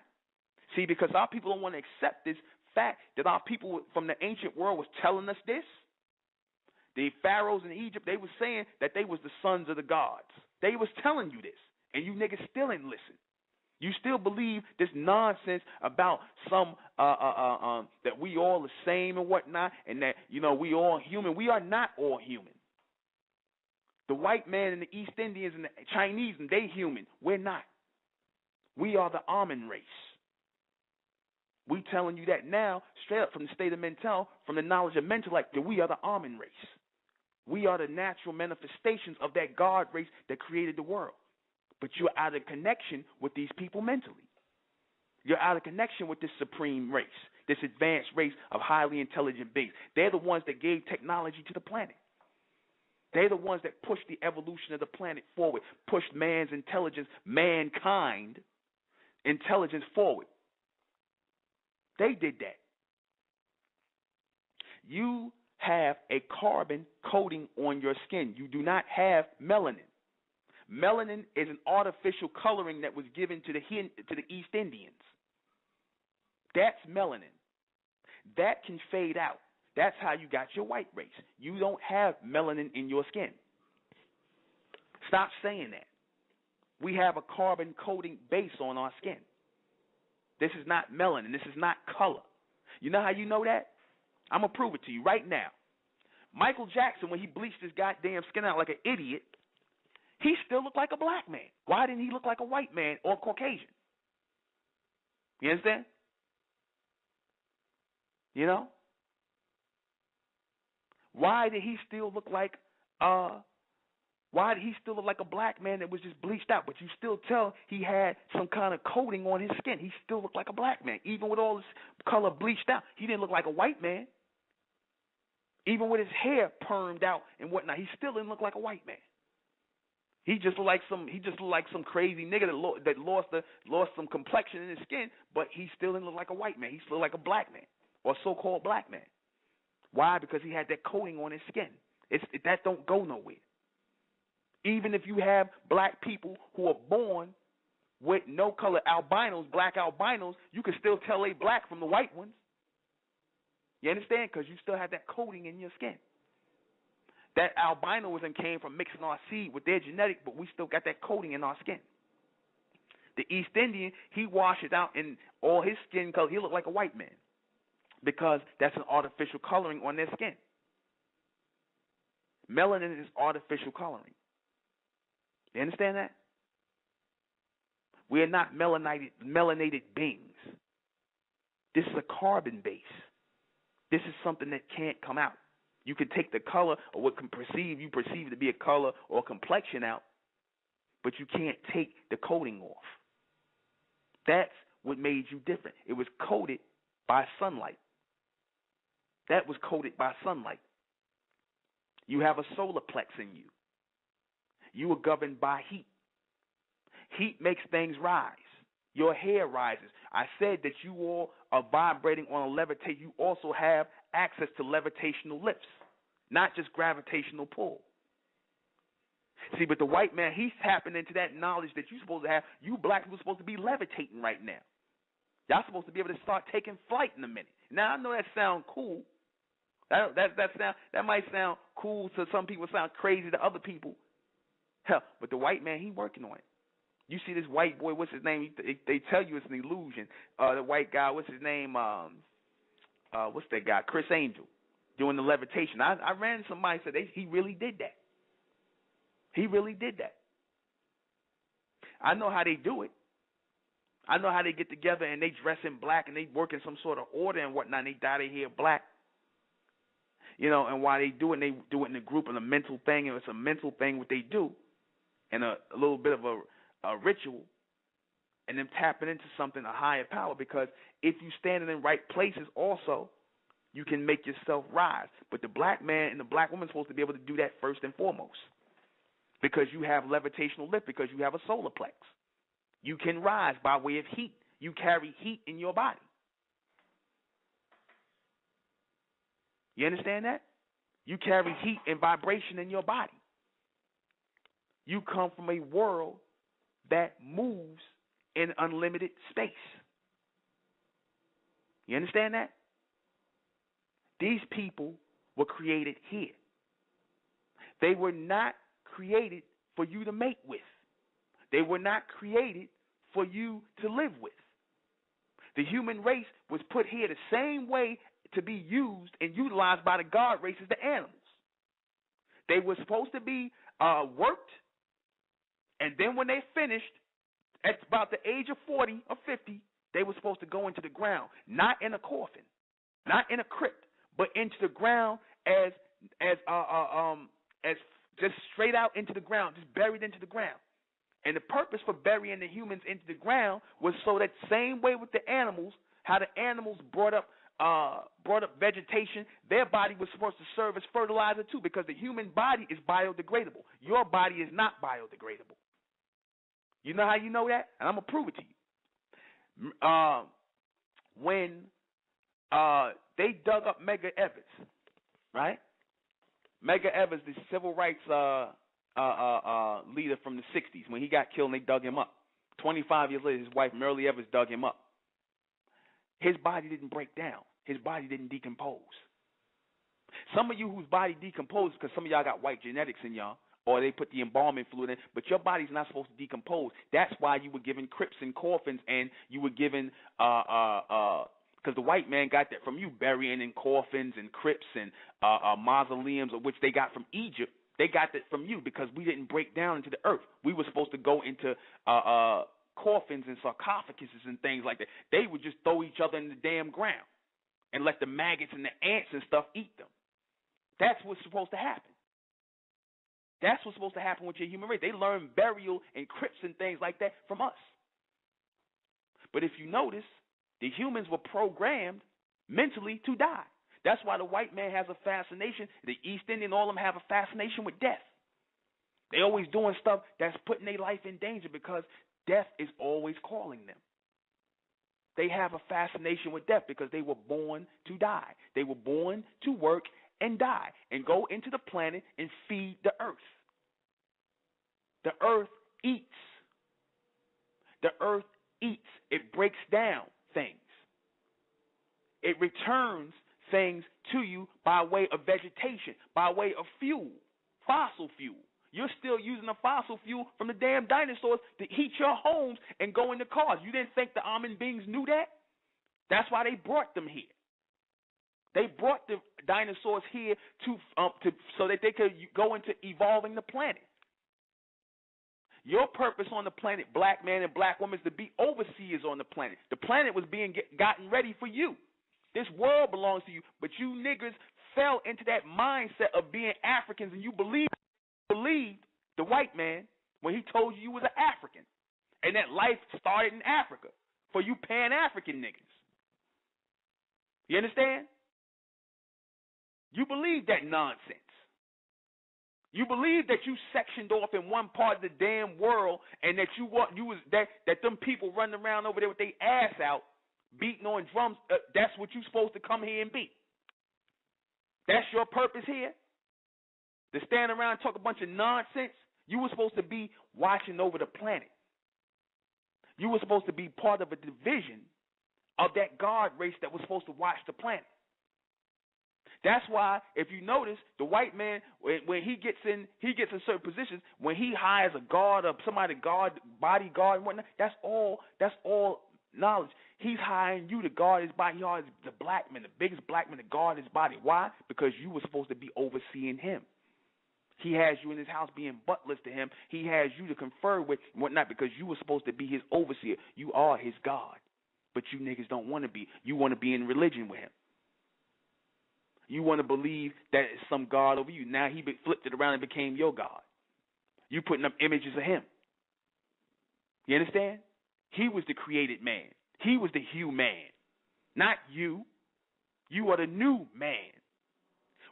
See, because our people don't want to accept this fact that our people from the ancient world was telling us this. The pharaohs in Egypt, they were saying that they was the sons of the gods. They was telling you this, and you niggas still ain't listen. You still believe this nonsense about some that we all the same and whatnot, and that we all human. We are not all human. The white man and the East Indians and the Chinese, and they human. We're not. We are the Amen race. We telling you that now, straight up from the state of Mentel, from the knowledge of Mentellect, that we are the Amen race. We are the natural manifestations of that God race that created the world. But you're out of connection with these people mentally. You're out of connection with this supreme race, this advanced race of highly intelligent beings. They're the ones that gave technology to the planet. They're the ones that pushed the evolution of the planet forward, pushed man's intelligence, mankind intelligence forward. They did that. You have a carbon coating on your skin. You do not have melanin. Melanin is an artificial coloring that was given to the East Indians. That's melanin. That can fade out. That's how you got your white race. You don't have melanin in your skin. Stop saying that. We have a carbon coating base on our skin. This is not melanin. This is not color. You know how you know that? I'm going to prove it to you right now. Michael Jackson, when he bleached his goddamn skin out like an idiot, he still looked like a black man. Why didn't he look like a white man or Caucasian? You understand? You know? Why did he still look like a black man that was just bleached out? But you still tell he had some kind of coating on his skin. He still looked like a black man. Even with all his color bleached out, he didn't look like a white man. Even with his hair permed out and whatnot, he still didn't look like a white man. He just looked like some crazy nigga that lost some complexion in his skin, but he still didn't look like a white man. He still looked like a black man or so-called black man. Why? Because he had that coating on his skin. That don't go nowhere. Even if you have black people who are born with no color, albinos, black albinos, you can still tell they black from the white ones. You understand? Because you still have that coating in your skin. That albinoism came from mixing our seed with their genetic, but we still got that coating in our skin. The East Indian, he washes out in all his skin color. He look like a white man because that's an artificial coloring on their skin. Melanin is artificial coloring. You understand that? We are not melanated beings. This is a carbon base. This is something that can't come out. You can take the color or what you perceive to be a color or complexion out, but you can't take the coating off. That's what made you different. It was coated by sunlight. That was coated by sunlight. You have a solar plex in you. You are governed by heat. Heat makes things rise. Your hair rises. I said that you all are vibrating on a levitation. You also have access to levitational lifts, not just gravitational pull. See, but the white man, he's tapping into that knowledge that you're supposed to have. You black people are supposed to be levitating right now. Y'all supposed to be able to start taking flight in a minute. Now, I know that sounds cool. That might sound cool to some people, sound crazy to other people. Hell, but the white man, he working on it. You see this white boy, what's his name? They tell you it's an illusion. The white guy, what's his name? What's that guy? Chris Angel. doing the levitation. I ran somebody said he really did that. He really did that. I know how they do it. I know how they get together and they dress in black and they work in some sort of order and whatnot. And they dye their hair black. You know, and while they do it, they do it in a group and a mental thing, and it's a mental thing what they do, and a little bit of a ritual, and them tapping into something, a higher power. Because if you stand in right places, also, you can make yourself rise. But the black man and the black woman are supposed to be able to do that first and foremost, because you have levitational lift, because you have a solar plex. You can rise by way of heat. You carry heat in your body. You understand that? You carry heat and vibration in your body. You come from a world that moves in unlimited space. You understand that? These people were created here. They were not created for you to mate with. They were not created for you to live with. The human race was put here the same way to be used and utilized by the God race as the animals. They were supposed to be worked, and then when they finished, at about the age of 40 or 50, they were supposed to go into the ground, not in a coffin, not in a crypt, but into the ground as just straight out into the ground, just buried into the ground. And the purpose for burying the humans into the ground was so that same way with the animals, how the animals brought up vegetation, their body was supposed to serve as fertilizer too, because the human body is biodegradable. Your body is not biodegradable. You know how you know that? And I'm going to prove it to you. When they dug up Medgar Evers, right? Medgar Evers, the civil rights leader from the 60s, when he got killed and they dug him up. 25 years later, his wife, Myrlie Evers, dug him up. His body didn't break down. His body didn't decompose. Some of you whose body decomposed, because some of y'all got white genetics in y'all, or they put the embalming fluid in, but your body's not supposed to decompose. That's why you were given crypts and coffins, and you were given, because the white man got that from you, burying in coffins and crypts and mausoleums, of which they got from Egypt. They got that from you because we didn't break down into the earth. We were supposed to go into coffins and sarcophaguses and things like that. They would just throw each other in the damn ground and let the maggots and the ants and stuff eat them. That's what's supposed to happen. That's what's supposed to happen with your human race. They learn burial and crypts and things like that from us. But if you notice, the humans were programmed mentally to die. That's why the white man has a fascination, the East Indian, all of them have a fascination with death. They always doing stuff that's putting their life in danger because death is always calling them. They have a fascination with death because they were born to die. They were born to work and die and go into the planet and feed the earth. The earth eats. The earth eats. It breaks down things. It returns things to you by way of vegetation, by way of fuel, fossil fuel. You're still using the fossil fuel from the damn dinosaurs to heat your homes and go into cars. You didn't think the almond beings knew that? That's why they brought them here. They brought the dinosaurs here to so that they could go into evolving the planet. Your purpose on the planet, black man and black woman, is to be overseers on the planet. The planet was being gotten ready for you. This world belongs to you, but you niggers fell into that mindset of being Africans, and you believed the white man when he told you was an African, and that life started in Africa for you Pan-African niggas. You understand? You believe that nonsense. You believe that you sectioned off in one part of the damn world, and that that them people running around over there with their ass out, beating on drums. That's what you're supposed to come here and be. That's your purpose here. To stand around and talk a bunch of nonsense. You were supposed to be watching over the planet. You were supposed to be part of a division of that guard race that was supposed to watch the planet. That's why, if you notice, the white man, when he gets in certain positions, when he hires a guard or somebody guard, bodyguard and whatnot, that's all knowledge. He's hiring you to guard his body. He hires the black man, the biggest black man, to guard his body. Why? Because you were supposed to be overseeing him. He has you in his house being butlers to him. He has you to confer with and whatnot because you were supposed to be his overseer. You are his God. But you niggas don't want to be. You want to be in religion with him. You want to believe that it's some God over you. Now he flipped it around and became your God. You putting up images of him. You understand? He was the created man. He was the human, not you. You are the new man.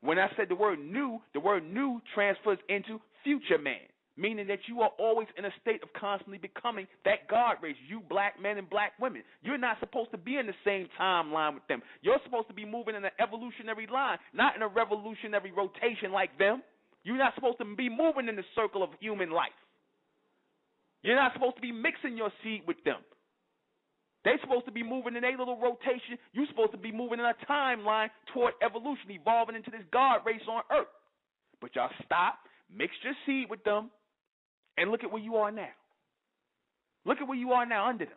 When I said the word new transfers into future man, meaning that you are always in a state of constantly becoming that God race, you black men and black women. You're not supposed to be in the same timeline with them. You're supposed to be moving in an evolutionary line, not in a revolutionary rotation like them. You're not supposed to be moving in the circle of human life. You're not supposed to be mixing your seed with them. They're supposed to be moving in a little rotation. You're supposed to be moving in a timeline toward evolution, evolving into this God race on earth. But y'all stop, mix your seed with them, and look at where you are now. Look at where you are now under them.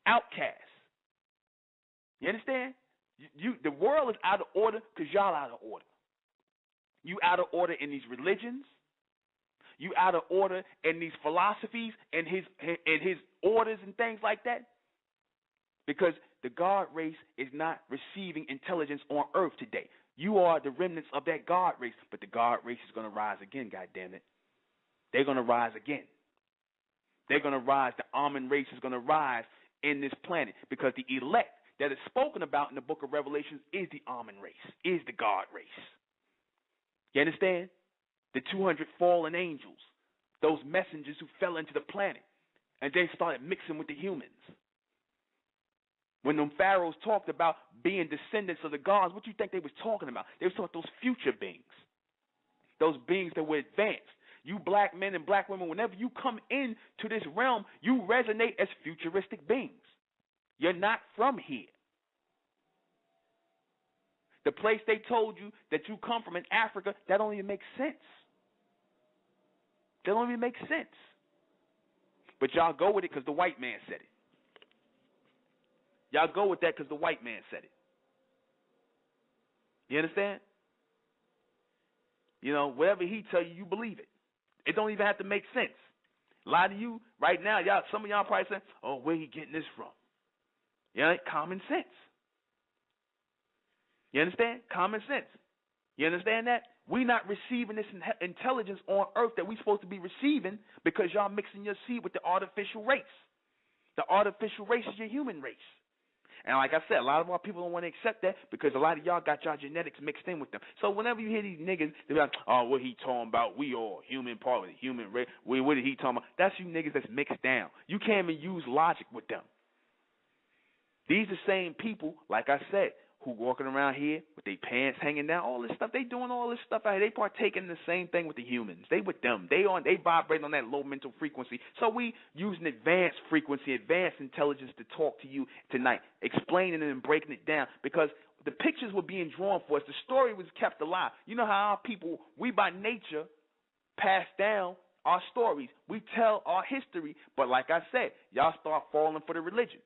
Outcasts. You understand? The world is out of order because y'all out of order. You out of order in these religions. You out of order in these philosophies and his orders and things like that. Because the God race is not receiving intelligence on earth today. You are the remnants of that God race, but the God race is going to rise again, goddammit. They're going to rise again. They're going to rise. The almond race is going to rise in this planet because the elect that is spoken about in the book of Revelations is the almond race, is the God race. You understand? The 200 fallen angels, those messengers who fell into the planet, and they started mixing with the humans. When them pharaohs talked about being descendants of the gods, what do you think they was talking about? They was talking about those future beings, those beings that were advanced. You black men and black women, whenever you come into this realm, you resonate as futuristic beings. You're not from here. The place they told you that you come from in Africa, that don't even make sense. That don't even make sense. But y'all go with it because the white man said it. Y'all go with that because the white man said it. You understand? You know, whatever he tell you, you believe it. It don't even have to make sense. A lot of you right now, y'all, some of y'all probably saying, "Oh, where he getting this from?" You know, common sense. You understand? Common sense. You understand that? We're not receiving this intelligence on earth that we're supposed to be receiving because y'all mixing your seed with the artificial race. The artificial race is your human race. And like I said, a lot of our people don't want to accept that because a lot of y'all got y'all genetics mixed in with them. So whenever you hear these niggas, they're like, "Oh, what he talking about? We all human part of the human race. What is he talking about?" That's you niggas that's mixed down. You can't even use logic with them. These are the same people, like I said, who walking around here with their pants hanging down, all this stuff. They doing all this stuff out here. They partaking in the same thing with the humans. They with them. They vibrate on that low mental frequency. So we using advanced frequency, advanced intelligence to talk to you tonight, explaining it and breaking it down because the pictures were being drawn for us. The story was kept alive. You know how our people, we by nature pass down our stories. We tell our history. But like I said, y'all start falling for the religion.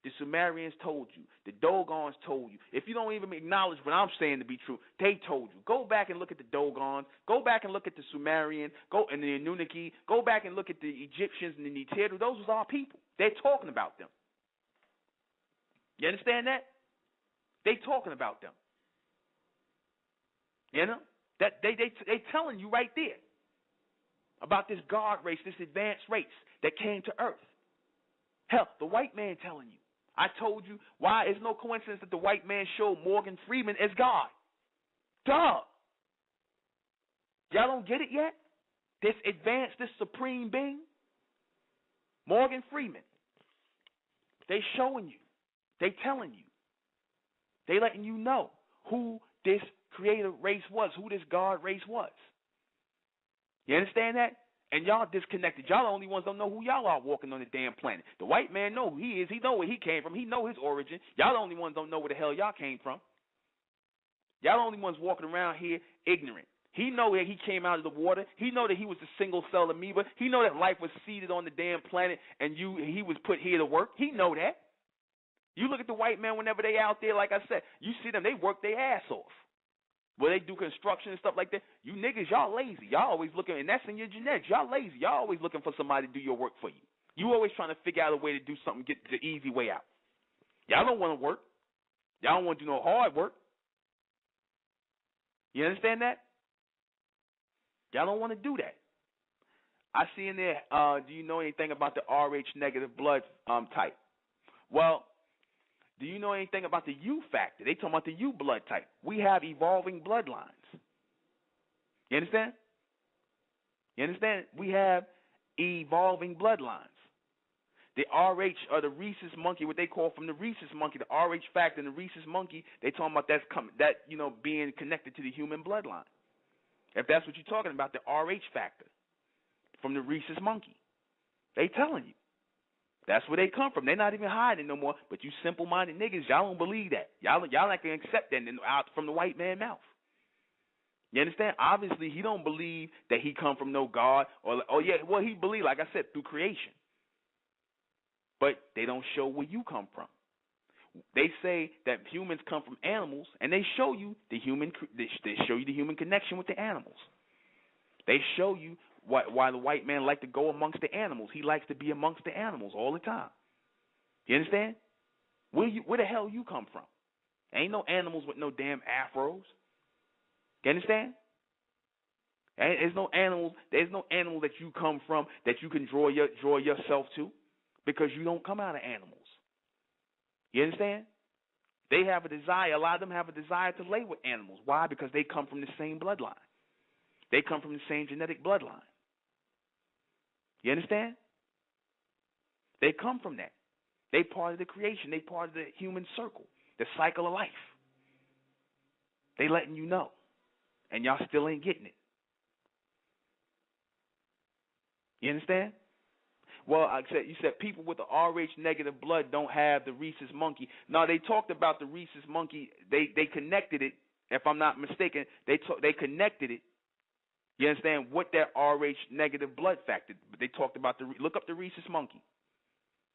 The Sumerians told you. The Dogons told you. If you don't even acknowledge what I'm saying to be true, they told you. Go back and look at the Dogons. Go back and look at the Sumerians. Go and the Anunnaki. Go back and look at the Egyptians and the Neterru. Those was our people. They're talking about them. You understand that? They talking about them. You know? That they telling you right there about this God race, this advanced race that came to earth. Hell, the white man telling you. I told you why it's no coincidence that the white man showed Morgan Freeman as God. Duh. Y'all don't get it yet? This advanced, this supreme being? Morgan Freeman. They showing you. They telling you. They letting you know who this creative race was, who this God race was. You understand that? And y'all disconnected. Y'all the only ones don't know who y'all are walking on the damn planet. The white man know who he is. He know where he came from. He know his origin. Y'all the only ones don't know where the hell y'all came from. Y'all the only ones walking around here ignorant. He know that he came out of the water. He know that he was a single cell amoeba. He know that life was seeded on the damn planet and he was put here to work. He know that. You look at the white man whenever they out there, like I said, you see them, they work their ass off. Where they do construction and stuff like that. You niggas, y'all lazy. Y'all always looking, and that's in your genetics. Y'all lazy. Y'all always looking for somebody to do your work for you. You always trying to figure out a way to do something, get the easy way out. Y'all don't want to work. Y'all don't want to do no hard work. You understand that? Y'all don't want to do that. I see in there, do you know anything about the Rh negative blood type? Well, do you know anything about the U factor? They talking about the U blood type. We have evolving bloodlines. You understand? You understand? We have evolving bloodlines. The Rh or the rhesus monkey, what they call from the rhesus monkey, the Rh factor and the rhesus monkey, they talking about being connected to the human bloodline. If that's what you're talking about, the Rh factor from the rhesus monkey, they telling you. That's where they come from. They're not even hiding no more. But you simple-minded niggas, y'all don't believe that. Y'all not gonna accept that out from the white man's mouth. You understand? Obviously, he don't believe that he come from no God he believe, like I said, through creation. But they don't show where you come from. They say that humans come from animals, and they show you the human. They show you the human connection with the animals. They show you why the white man like to go amongst the animals. He likes to be amongst the animals all the time. You understand? Where the hell you come from? Ain't no animals with no damn afros. You understand? There's no animal that you come from that you can draw yourself to, because you don't come out of animals. You understand? They have a desire. A lot of them have a desire to lay with animals. Why? Because they come from the same bloodline. They come from the same genetic bloodline. You understand? They come from that. They part of the creation. They part of the human circle, the cycle of life. They letting you know, and y'all still ain't getting it. You understand? Well, you said people with the Rh negative blood don't have the rhesus monkey. No, they talked about the rhesus monkey. They connected it, if I'm not mistaken. They connected it. You understand, with that Rh negative blood factor. But they talked about look up the rhesus monkey.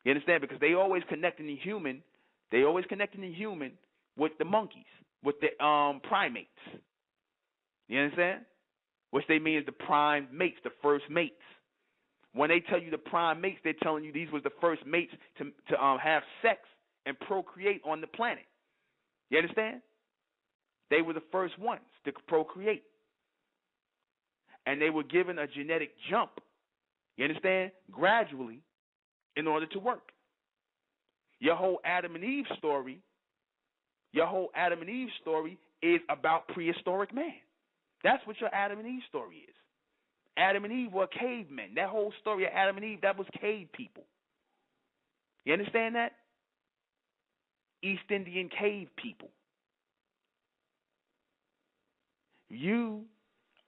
You understand? Because they always connecting the human. They always connecting the human with the monkeys, with the primates. You understand? Which they mean is the prime mates, the first mates. When they tell you the prime mates, they're telling you these was the first mates to have sex and procreate on the planet. You understand? They were the first ones to procreate. And they were given a genetic jump, you understand, gradually in order to work. Your whole Adam and Eve story is about prehistoric man. That's what your Adam and Eve story is. Adam and Eve were cavemen. That whole story of Adam and Eve, that was cave people. You understand that? East Indian cave people. You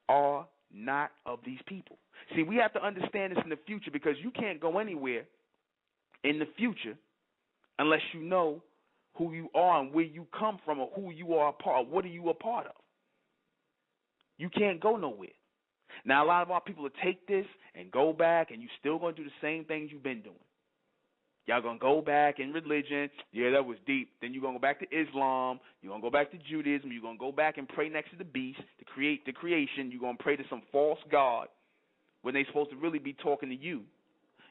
are not of these people. See, we have to understand this in the future, because you can't go anywhere in the future unless you know who you are and where you come from, or who you are a part of. What are you a part of? You can't go nowhere. Now, a lot of our people will take this and go back, and you're still going to do the same things you've been doing. Y'all going to go back in religion. Yeah, that was deep. Then you're going to go back to Islam. You're going to go back to Judaism. You're going to go back and pray next to the beast to create the creation. You're going to pray to some false god when they're supposed to really be talking to you.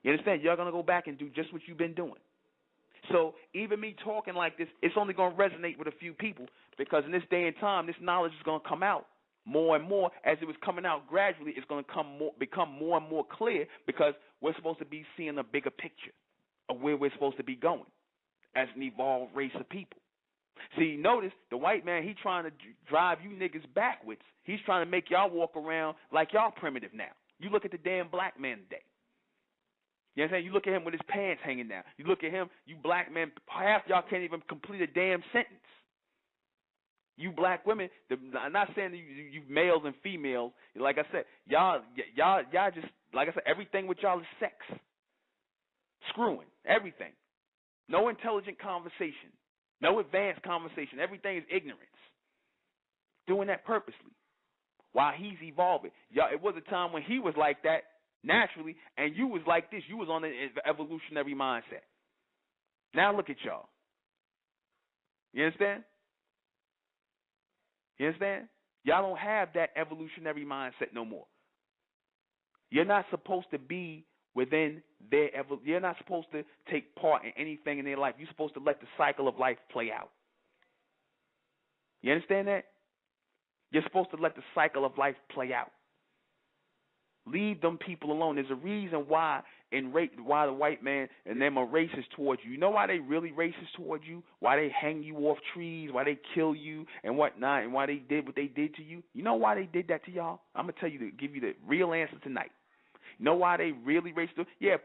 You understand? You're going to go back and do just what you've been doing. So even me talking like this, it's only going to resonate with a few people, because in this day and time, this knowledge is going to come out more and more. As it was coming out gradually, it's going to become more and more clear, because we're supposed to be seeing a bigger picture of where we're supposed to be going as an evolved race of people. See, notice the white man, he trying to drive you niggas backwards. He's trying to make y'all walk around like y'all primitive now. You look at the damn black man today. You know what I'm saying? You look at him with his pants hanging down. You look at him, you black men, half y'all can't even complete a damn sentence. You black women, I'm not saying you males and females. Like I said, y'all just, like I said, everything with y'all is sex. Screwing, everything. No intelligent conversation. No advanced conversation. Everything is ignorance. Doing that purposely. while he's evolving. Y'all, it was a time when he was like that naturally, and you was like this. You was on an evolutionary mindset. Now look at y'all. You understand? You understand? Y'all don't have that evolutionary mindset no more. You're not supposed to be within their you're not supposed to take part in anything in their life. You're supposed to let the cycle of life play out. You understand that? You're supposed to let the cycle of life play out. Leave them people alone. There's a reason why why the white man and them are racist towards you. You know why they really racist towards you? Why they hang you off trees? Why they kill you and whatnot? And why they did what they did to you? You know why they did that to y'all? I'm gonna give you the real answer tonight. You know why they really racist? Yeah,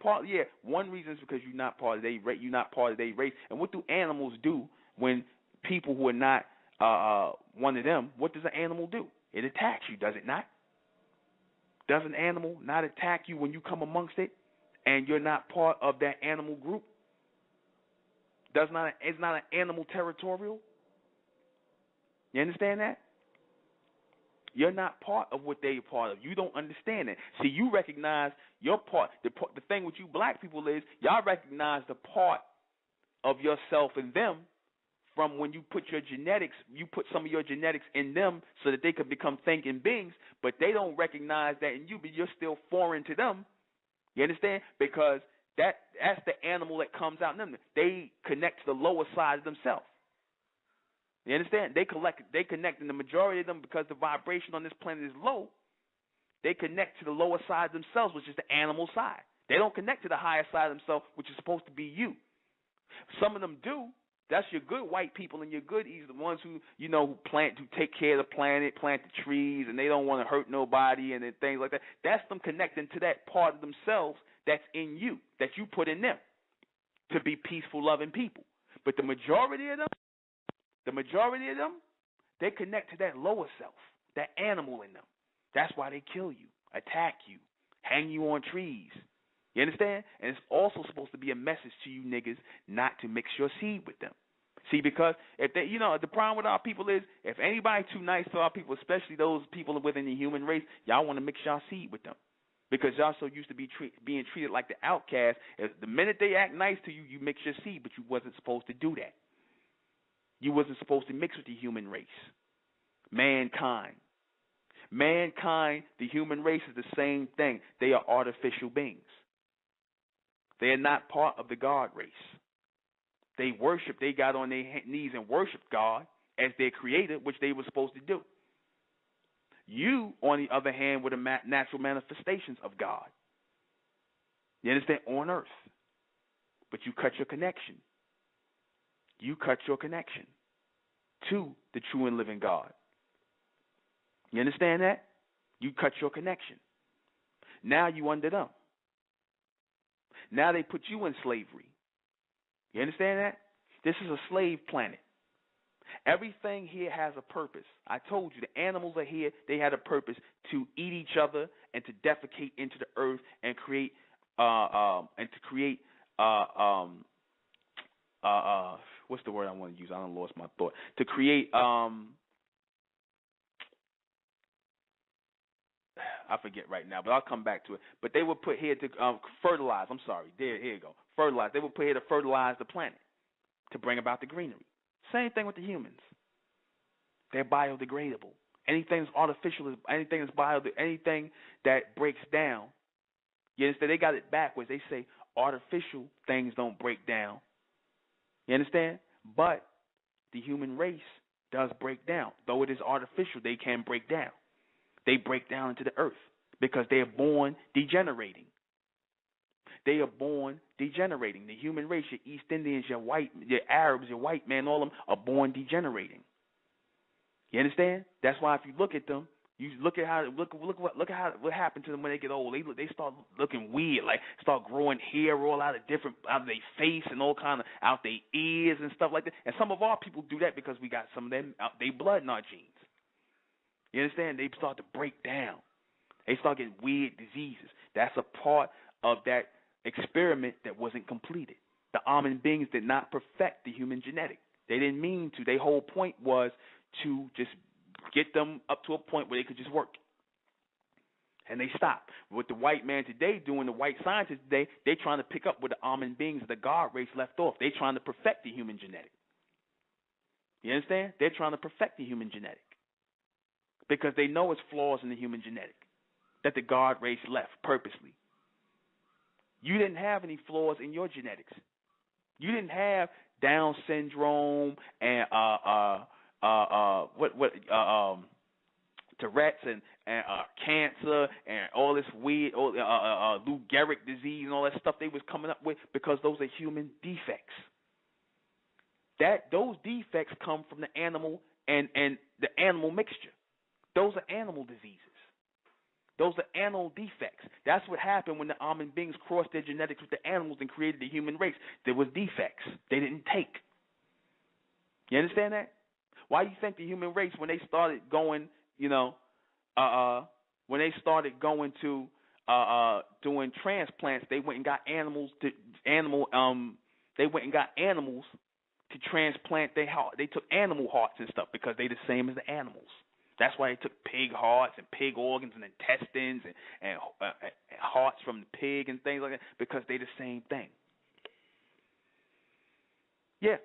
one reason is because you're not part of their race. You're not part of their race. And what do animals do when people who are not one of them? What does an animal do? It attacks you, does it not? Does an animal not attack you when you come amongst it and you're not part of that animal group? It's not an animal territorial. You understand that? You're not part of what they're part of. You don't understand it. See, you recognize your part. The thing with you black people is y'all recognize the part of yourself in them from when you put some of your genetics in them so that they could become thinking beings, but they don't recognize that in you, but you're still foreign to them. You understand? Because that's the animal that comes out in them. They connect to the lower side of themselves. You understand? They connect, and the majority of them, because the vibration on this planet is low, they connect to the lower side of themselves, which is the animal side. They don't connect to the higher side of themselves, which is supposed to be you. Some of them do. That's your good white people and your goodies, the ones who take care of the planet, plant the trees, and they don't want to hurt nobody and things like that. That's them connecting to that part of themselves that's in you, that you put in them to be peaceful, loving people. But the majority of them, they connect to that lower self, that animal in them. That's why they kill you, attack you, hang you on trees. You understand? And it's also supposed to be a message to you niggas not to mix your seed with them. See, because if they, the problem with our people is if anybody too nice to our people, especially those people within the human race, y'all want to mix y'all seed with them. Because y'all so used to being treated like the outcast. The minute they act nice to you, you mix your seed, but you wasn't supposed to do that. You wasn't supposed to mix with the human race. Mankind, the human race is the same thing. They are artificial beings. They are not part of the God race. They got on their knees and worshiped God as their creator, which they were supposed to do. You, on the other hand, were the natural manifestations of God. You understand? On earth. But you cut your connection. You cut your connection to the true and living God. You understand that? You cut your connection. Now you under them. Now they put you in slavery. You understand that? This is a slave planet. Everything here has a purpose. I told you the animals are here. They had a purpose to eat each other and to defecate into the earth and create what's the word I want to use? I done lost my thought. To create I forget right now, but I'll come back to it. But they were put here to fertilize. I'm sorry. Here you go. Fertilize. They were put here to fertilize the planet, to bring about the greenery. Same thing with the humans. They're biodegradable. Anything that's artificial, anything that breaks down. You understand? They got it backwards. They say artificial things don't break down. You understand? But the human race does break down. Though it is artificial, they can break down. They break down into the earth because they are born degenerating. They are born degenerating. The human race, your East Indians, your Arabs, your white men, all of them are born degenerating. You understand? That's why if you look at them, you look at what happened to them when they get old. They start looking weird, like start growing hair all out of their face and all kind of out their ears and stuff like that. And some of our people do that because we got some of them out their blood in our genes. You understand? They start to break down. They start getting weird diseases. That's a part of that experiment that wasn't completed. The almond beings did not perfect the human genetic. They didn't mean to. Their whole point was to just get them up to a point where they could just work. And they stopped. With the white man today doing, the white scientists today, they're trying to pick up where the almond beings of the God race left off. They're trying to perfect the human genetic. You understand? They're trying to perfect the human genetic because they know it's flaws in the human genetic that the God race left purposely. You didn't have any flaws in your genetics. You didn't have Down syndrome and Tourette's and cancer and all this weird Lou Gehrig disease and all that stuff they was coming up with, because those are human defects. Those defects come from the animal and the animal mixture. Those are animal diseases. Those are animal defects. That's what happened when the almond beings crossed their genetics with the animals and created the human race. There was defects they didn't take. You understand that? Why do you think the human race, when they started going, when they started going to doing transplants, they went and got animals to transplant their heart. They took animal hearts and stuff because they the same as the animals. That's why they took pig hearts and pig organs and intestines and hearts from the pig and things like that, because they the same thing. Yeah.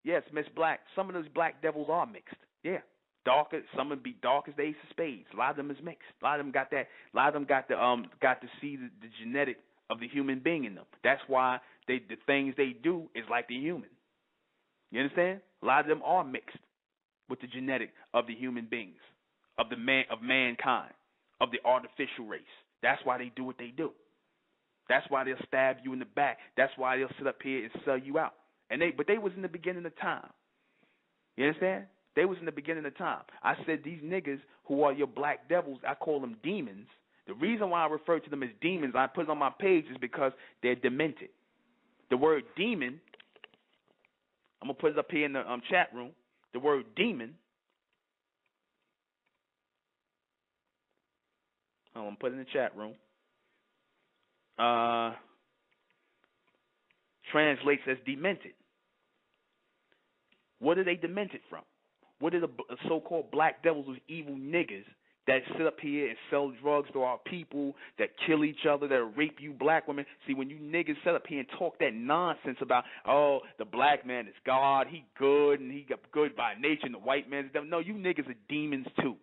Yes, Miss Black. Some of those black devils are mixed. Yeah. Darker, some would be dark as the ace of spades. A lot of them is mixed. A lot of them got that. A lot of them got to see the genetic of the human being in them. That's why the things they do is like the human. You understand? A lot of them are mixed with the genetic of the human beings, of mankind, of the artificial race. That's why they do what they do. That's why they'll stab you in the back. That's why they'll sit up here and sell you out. But they was in the beginning of time. You understand? They was in the beginning of time. I said these niggas who are your black devils, I call them demons. The reason why I refer to them as demons, I put it on my page, is because they're demented. The word demon, I'm going to put it up here in the chat room. The word demon, I'm going to put it in the chat room, translates as demented. What are they demented from? What are the so-called black devils, those evil niggas that sit up here and sell drugs to our people, that kill each other, that rape you black women? See, when you niggas sit up here and talk that nonsense about, oh, the black man is God, he good, and he got good by nature, and the white man is devil. No, you niggas are demons too.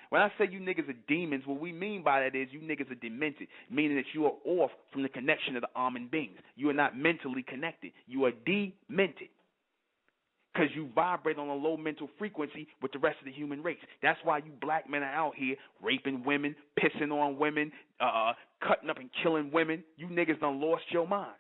When I say you niggas are demons, what we mean by that is you niggas are demented, meaning that you are off from the connection of the almond beings. You are not mentally connected. You are demented, because you vibrate on a low mental frequency with the rest of the human race. That's why you black men are out here raping women, pissing on women, cutting up and killing women. You niggas done lost your minds.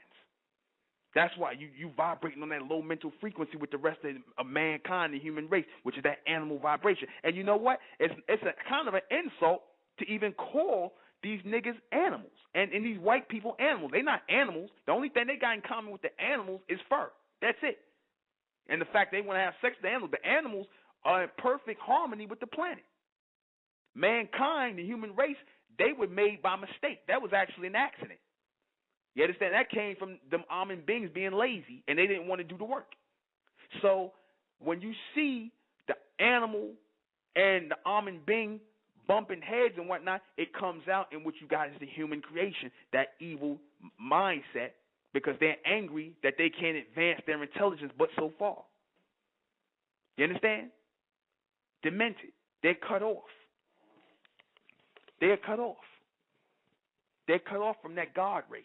That's why you vibrating on that low mental frequency with the rest of mankind, the human race, which is that animal vibration. And you know what? It's a kind of an insult to even call these niggas animals and these white people animals. They're not animals. The only thing they got in common with the animals is fur. That's it. And the fact they want to have sex with the animals. The animals are in perfect harmony with the planet. Mankind, the human race, they were made by mistake. That was actually an accident. You understand? That came from them almond beings being lazy, and they didn't want to do the work. So when you see the animal and the almond being bumping heads and whatnot, it comes out in what you got is the human creation, that evil mindset, because they're angry that they can't advance their intelligence but so far. You understand? Demented. They're cut off. They're cut off. They're cut off from that God race.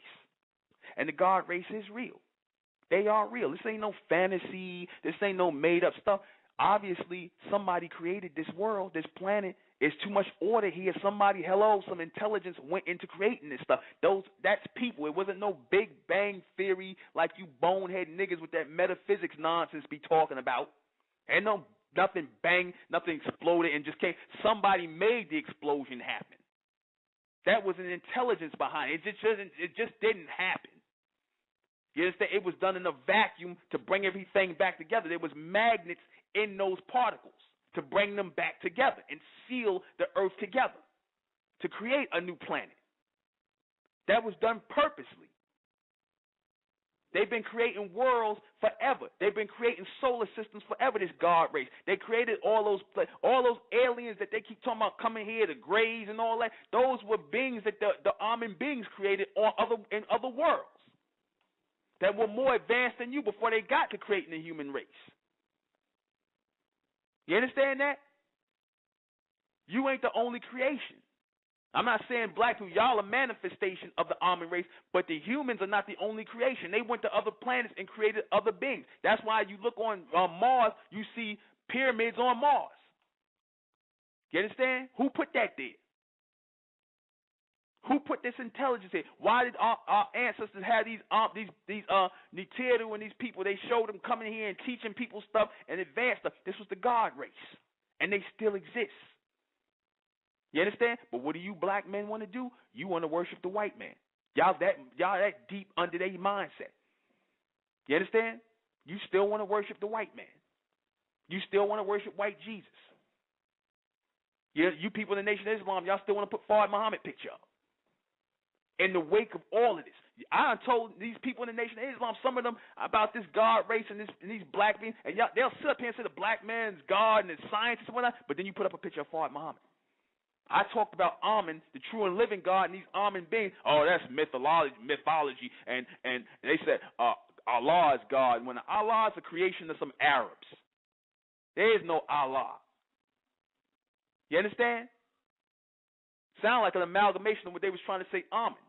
And the God race is real. They are real. This ain't no fantasy. This ain't no made-up stuff. Obviously, somebody created this world, this planet. It's too much order here. Some intelligence went into creating this stuff. That's people. It wasn't no Big Bang Theory like you bonehead niggas with that metaphysics nonsense be talking about. And nothing exploded and just came. Somebody made the explosion happen. That was an intelligence behind it. It just didn't happen. You understand? It was done in a vacuum to bring everything back together. There was magnets in those particles to bring them back together and seal the earth together to create a new planet. That was done purposely. They've been creating worlds forever. They've been creating solar systems forever, this God race. They created all those aliens that they keep talking about coming here, the Greys and all that. Those were beings that the Amen beings created in other worlds that were more advanced than you before they got to creating the human race. You understand that? You ain't the only creation. I'm not saying black people, y'all a manifestation of the Amen race, but the humans are not the only creation. They went to other planets and created other beings. That's why you look on Mars, you see pyramids on Mars. You understand? Who put that there? Who put this intelligence here? Why did our ancestors have these Nitiru and these people? They showed them coming here and teaching people stuff and advanced stuff. This was the God race, and they still exist. You understand? But what do you black men want to do? You want to worship the white man. Y'all that deep under their mindset. You understand? You still want to worship the white man. You still want to worship white Jesus. You people in the Nation of Islam, y'all still want to put Fard Muhammad picture up. In the wake of all of this, I told these people in the Nation of Islam, some of them, about this God race and these black beings, and they'll sit up here and say the black man's God and his science and whatnot, but then you put up a picture of Fard Muhammad. I talked about Amen, the true and living God, and these Amen beings. Oh, that's mythology, and they said Allah is God. When Allah is a creation of some Arabs, there is no Allah. You understand? Sound like an amalgamation of what they was trying to say Amen.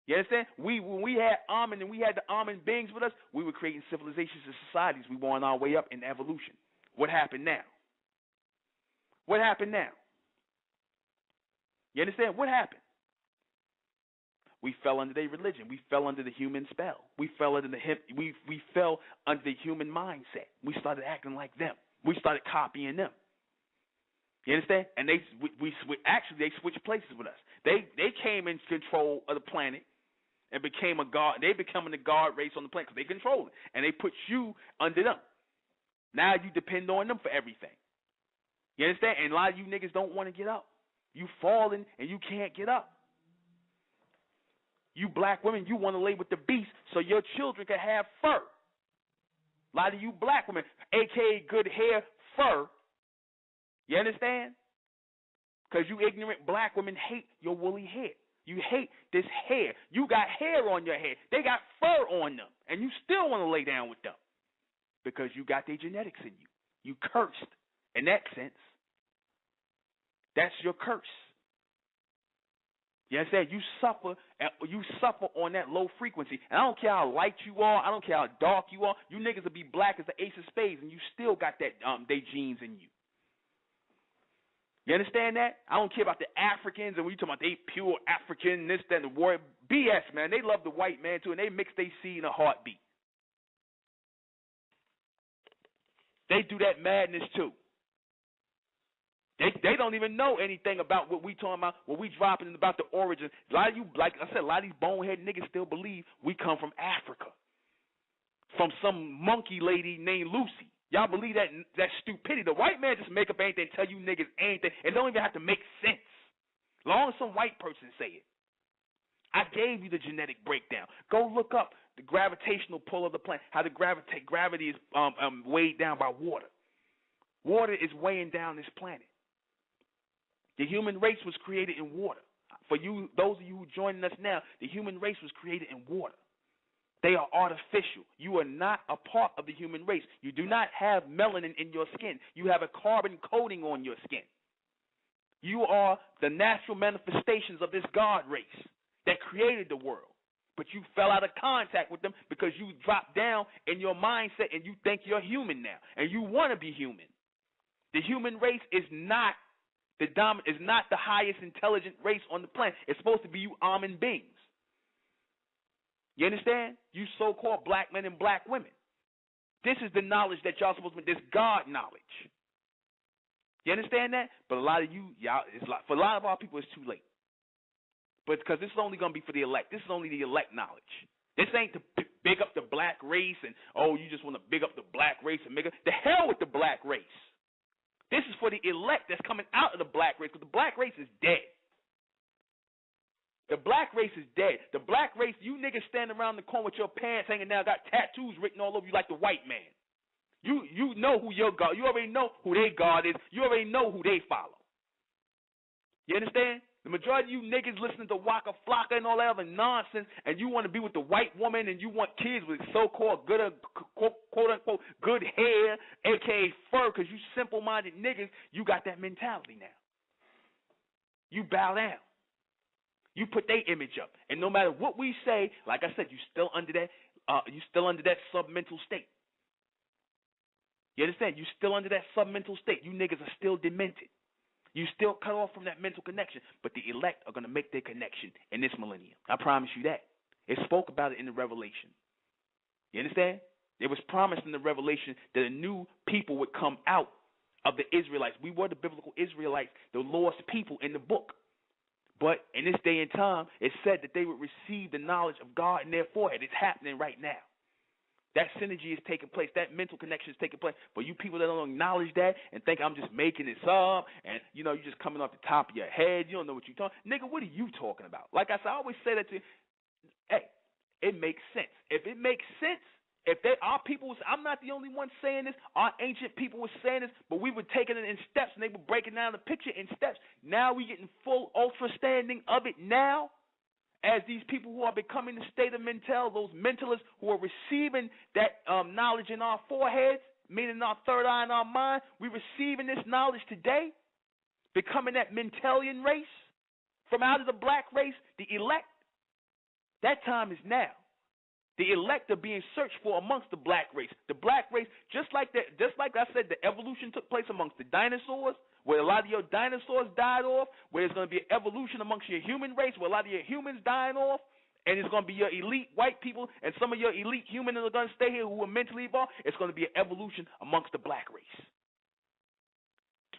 You understand? When we had Amen and we had the Amen beings with us, we were creating civilizations and societies. We were on our way up in evolution. What happened now? What happened now? You understand? What happened? We fell under their religion. We fell under the human spell. We fell under we fell under the human mindset. We started acting like them. We started copying them. You understand? And they switched places with us. They came in control of the planet and became a god. They becoming the god race on the planet because they control it, and they put you under them. Now you depend on them for everything. You understand? And a lot of you niggas don't want to get up. You falling and you can't get up. You black women, you want to lay with the beast so your children can have fur. A lot of you black women, a.k.a. good hair, fur. You understand? Because you ignorant black women hate your woolly hair. You hate this hair. You got hair on your head. They got fur on them. And you still want to lay down with them. Because you got their genetics in you. You cursed. In that sense. That's your curse. You understand? You suffer on that low frequency. And I don't care how light you are. I don't care how dark you are. You niggas will be black as the ace of spades, and you still got that they genes in you. You understand that? I don't care about the Africans, and we talking about they pure African, this, that, and the warrior. BS, man. They love the white man, too, and they mix their seed in a heartbeat. They do that madness, too. They don't even know anything about what we talking about, what we dropping about the origin. A lot of you, like I said, a lot of these bonehead niggas still believe we come from Africa, from some monkey lady named Lucy. Y'all believe that stupidity. The white man just make up anything, tell you niggas anything, and don't even have to make sense. As long as some white person say it. I gave you the genetic breakdown. Go look up the gravitational pull of the planet, how the gravity is weighed down by water. Water is weighing down this planet. The human race was created in water. For you, those of you who joining us now, the human race was created in water. They are artificial. You are not a part of the human race. You do not have melanin in your skin. You have a carbon coating on your skin. You are the natural manifestations of this God race that created the world. But you fell out of contact with them because you dropped down in your mindset and you think you're human now. And you want to be human. The human race is not the highest intelligent race on the planet. It's supposed to be you Amen beings. You understand? You so-called black men and black women. This is the knowledge that y'all supposed to be, this God knowledge. You understand that? But a lot of you, for a lot of our people, it's too late. But because this is only going to be for the elect. This is only the elect knowledge. This ain't to big up the black race and, oh, you just want to big up the black race and make it. The hell with the black race. This is for the elect that's coming out of the black race, because the black race is dead. The black race is dead. The black race, you niggas stand around the corner with your pants hanging down, got tattoos written all over you like the white man. You know who your God. You already know who their God is. You already know who they follow. You understand? The majority of you niggas listening to Waka Flocka and all that other nonsense, and you want to be with the white woman, and you want kids with so-called good, quote-unquote, good hair, a.k.a. fur, because you simple-minded niggas, you got that mentality now. You bow down. You put their image up. And no matter what we say, like I said, you still under that submental state. You understand? You still under that submental state. You niggas are still demented. You still cut off from that mental connection. But the elect are going to make their connection in this millennium. I promise you that. It spoke about it in the Revelation. You understand? It was promised in the Revelation that a new people would come out of the Israelites. We were the biblical Israelites, the lost people in the book. But in this day and time, it said that they would receive the knowledge of God in their forehead. It's happening right now. That synergy is taking place. That mental connection is taking place. But you people that don't acknowledge that and think I'm just making this up and, you know, you're just coming off the top of your head. You don't know what you're talking. Nigga, what are you talking about? Like I said, I always say that to you. Hey, it makes sense. If it makes sense, if our people, I'm not the only one saying this. Our ancient people were saying this, but we were taking it in steps, and they were breaking down the picture in steps. Now we're getting full understanding of it now, as these people who are becoming the state of mental, those mentalists who are receiving that knowledge in our foreheads, meaning in our third eye and our mind, we're receiving this knowledge today, becoming that Mentelian race from out of the black race, the elect. That time is now. The elect are being searched for amongst the black race. The black race, just like I said, the evolution took place amongst the dinosaurs, where a lot of your dinosaurs died off, where there's going to be an evolution amongst your human race, where a lot of your humans dying off, and it's going to be your elite white people and some of your elite humans that are going to stay here who are mentally evolved. It's going to be an evolution amongst the black race.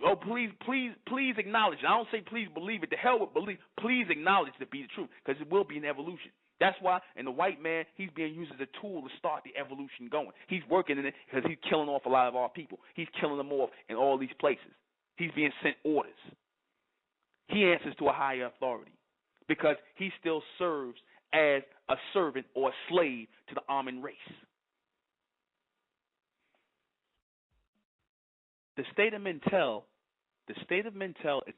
Oh, please acknowledge it. I don't say please believe it. The hell with believe. Please acknowledge it to be the truth, because it will be an evolution. That's why, and the white man, he's being used as a tool to start the evolution going. He's working in it because he's killing off a lot of our people. He's killing them off in all these places. He's being sent orders. He answers to a higher authority because he still serves as a servant or a slave to the Amun race. The state of mental is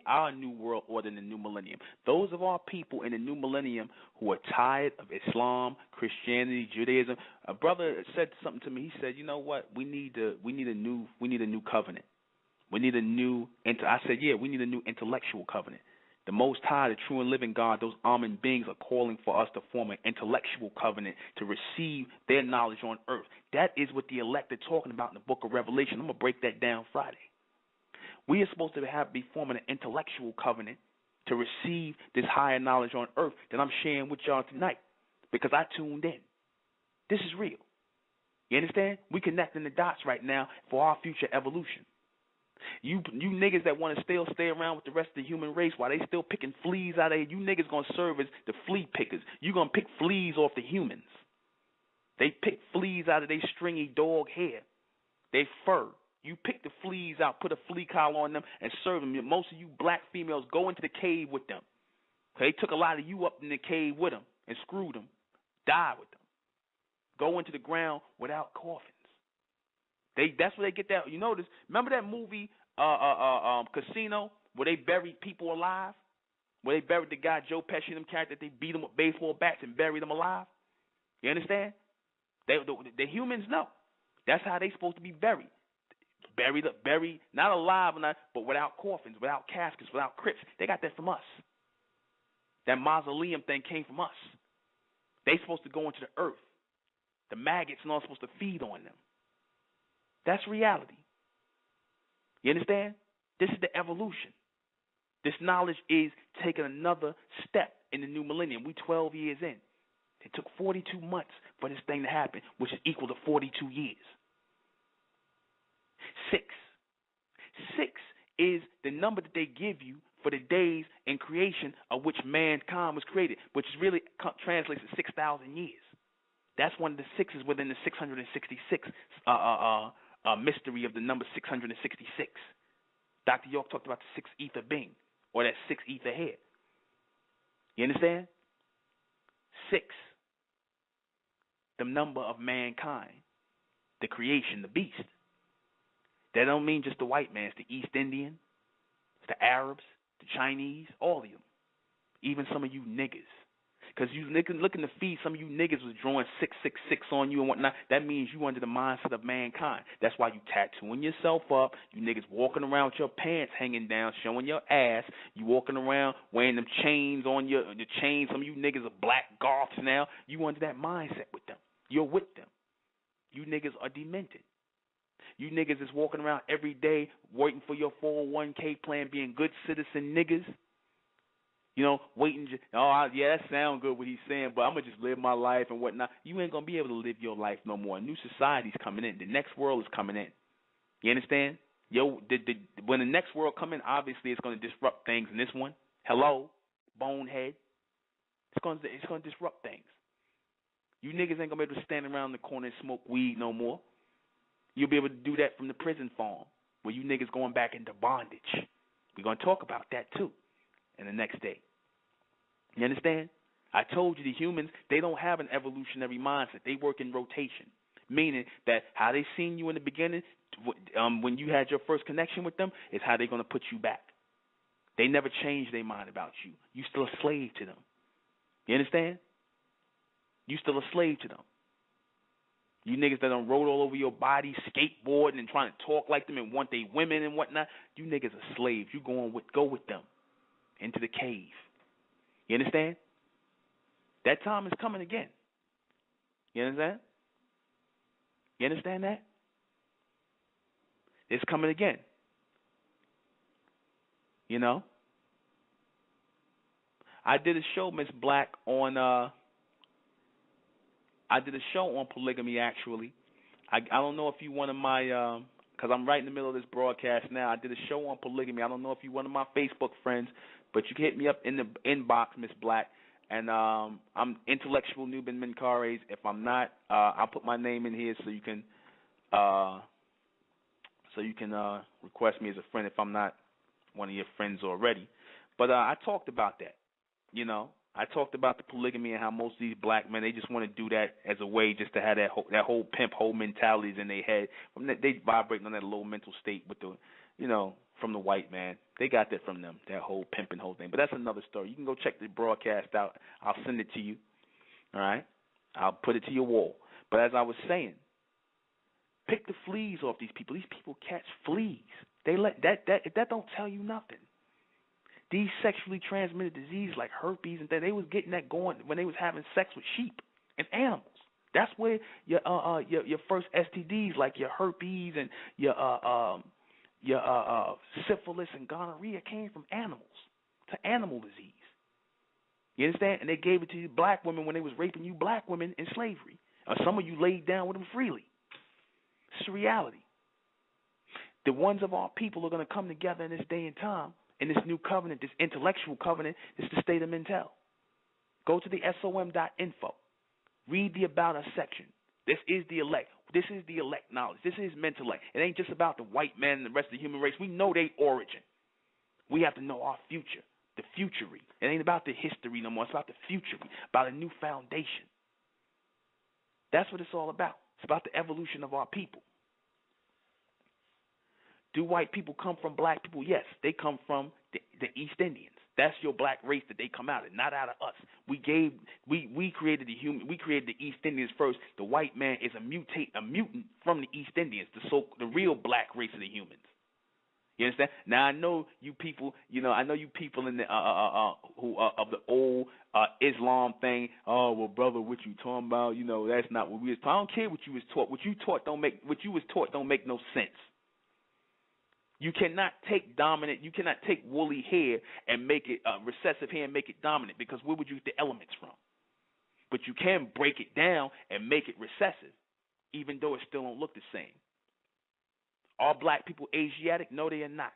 our new world order in the new millennium. Those of our people in the new millennium who are tired of Islam, Christianity, Judaism. A brother said something to me. He said, "You know what? We need a new covenant. We need a new." I said, "Yeah, we need a new intellectual covenant. The Most High, the true and living God, those Amen beings are calling for us to form an intellectual covenant to receive their knowledge on earth. That is what the elect are talking about in the book of Revelation. I'm going to break that down Friday. We are supposed to be forming an intellectual covenant to receive this higher knowledge on earth that I'm sharing with y'all tonight because I tuned in. This is real. You understand? We connecting the dots right now for our future evolution. You niggas that want to still stay around with the rest of the human race while they still picking fleas out of here, you niggas going to serve as the flea pickers. You going to pick fleas off the humans. They pick fleas out of their stringy dog hair, their fur. You pick the fleas out, put a flea collar on them, and serve them. Most of you black females go into the cave with them. They took a lot of you up in the cave with them and screwed them, died with them. Go into the ground without coffins. That's where they get that. You notice? Remember that movie Casino where they buried people alive? Where they buried the guy Joe Pesci and them characters, they beat him with baseball bats and buried them alive? You understand? The humans know. That's how they supposed to be buried. Buried, not alive, but without coffins, without caskets, without crypts. They got that from us. That mausoleum thing came from us. They supposed to go into the earth. The maggots and all supposed to feed on them. That's reality. You understand? This is the evolution. This knowledge is taking another step in the new millennium. We 12 years in. It took 42 months for this thing to happen, which is equal to 42 years. 6. 6 is the number that they give you for the days in creation of which mankind was created, which really translates to 6,000 years. That's one of the sixes within the 666 mystery of the number 666. Dr. York talked about the sixth ether being, or that sixth ether head. You understand? 6, the number of mankind, the creation, the beast. That don't mean just the white man. It's the East Indian, it's the Arabs, the Chinese, all of them. Even some of you niggas. Because you looking to feed some of you niggas was drawing 666 on you and whatnot. That means you under the mindset of mankind. That's why you tattooing yourself up. You niggas walking around with your pants hanging down, showing your ass. You walking around wearing them chains on your chains. Some of you niggas are black goths now. You under that mindset with them. You're with them. You niggas are demented. You niggas is walking around every day waiting for your 401k plan, being good citizen niggas. You know, waiting. Yeah, that sounds good what he's saying, but I'm going to just live my life and whatnot. You ain't going to be able to live your life no more. A new society's coming in. The next world is coming in. You understand? When the next world come in, obviously it's going to disrupt things in this one. Hello, bonehead. It's going to disrupt things. You niggas ain't going to be able to stand around the corner and smoke weed no more. You'll be able to do that from the prison farm where you niggas going back into bondage. We're going to talk about that too in the next day. You understand? I told you the humans, they don't have an evolutionary mindset. They work in rotation, meaning that how they seen you in the beginning, when you had your first connection with them, is how they're going to put you back. They never change their mind about you. You still a slave to them. You understand? You still a slave to them. You niggas that done roll all over your body, skateboarding and trying to talk like them and want they women and whatnot, you niggas are slaves. You go with them into the cave. You understand? That time is coming again. You understand? You understand that? It's coming again. You know? I did a show, Miss Black, on I did a show on polygamy, actually. I don't know if you one of my, because I'm right in the middle of this broadcast now. I did a show on polygamy. I don't know if you one of my Facebook friends, but you can hit me up in the inbox, Miss Black. And I'm Intellectual Nuben Menkares. If I'm not, I'll put my name in here so you can request me as a friend if I'm not one of your friends already. But I talked about that, you know. I talked about the polygamy and how most of these black men, they just want to do that as a way just to have that whole pimp whole mentalities in their head. They vibrating on that low mental state with the, you know, from the white man. They got that from them, that whole pimping whole thing. But that's another story. You can go check the broadcast out. I'll send it to you. All right? I'll put it to your wall. But as I was saying, pick the fleas off these people. These people catch fleas. They let that don't tell you nothing. These sexually transmitted diseases like herpes and they was getting that going when they was having sex with sheep and animals. That's where your first STDs like your herpes and your syphilis and gonorrhea came from animals. It's an animal disease. You understand? And they gave it to you black women when they was raping you black women in slavery. Some of you laid down with them freely. It's a reality. The ones of our people are going to come together in this day and time. In this new covenant, this intellectual covenant, is the state of Mentel. Go to the SOM.info. Read the About Us section. This is the elect. This is the elect knowledge. This is MENTELLECT. It ain't just about the white man and the rest of the human race. We know their origin. We have to know our future, the futury. It ain't about the history no more. It's about the futury, about a new foundation. That's what it's all about. It's about the evolution of our people. Do white people come from black people? Yes, they come from the East Indians. That's your black race that they come out of, not out of us. We created the East Indians first. The white man is a mutant from the East Indians, the real black race of the humans. You understand? Now I know you people, in the who of the old Islam thing. Oh well, brother, what you talking about? That's not what we was taught. I don't care what you was taught. What you was taught don't make no sense. You cannot take dominant. You cannot take woolly hair and make it recessive hair and make it dominant, because where would you get the elements from? But you can break it down and make it recessive, even though it still don't look the same. Are black people Asiatic? No, they are not.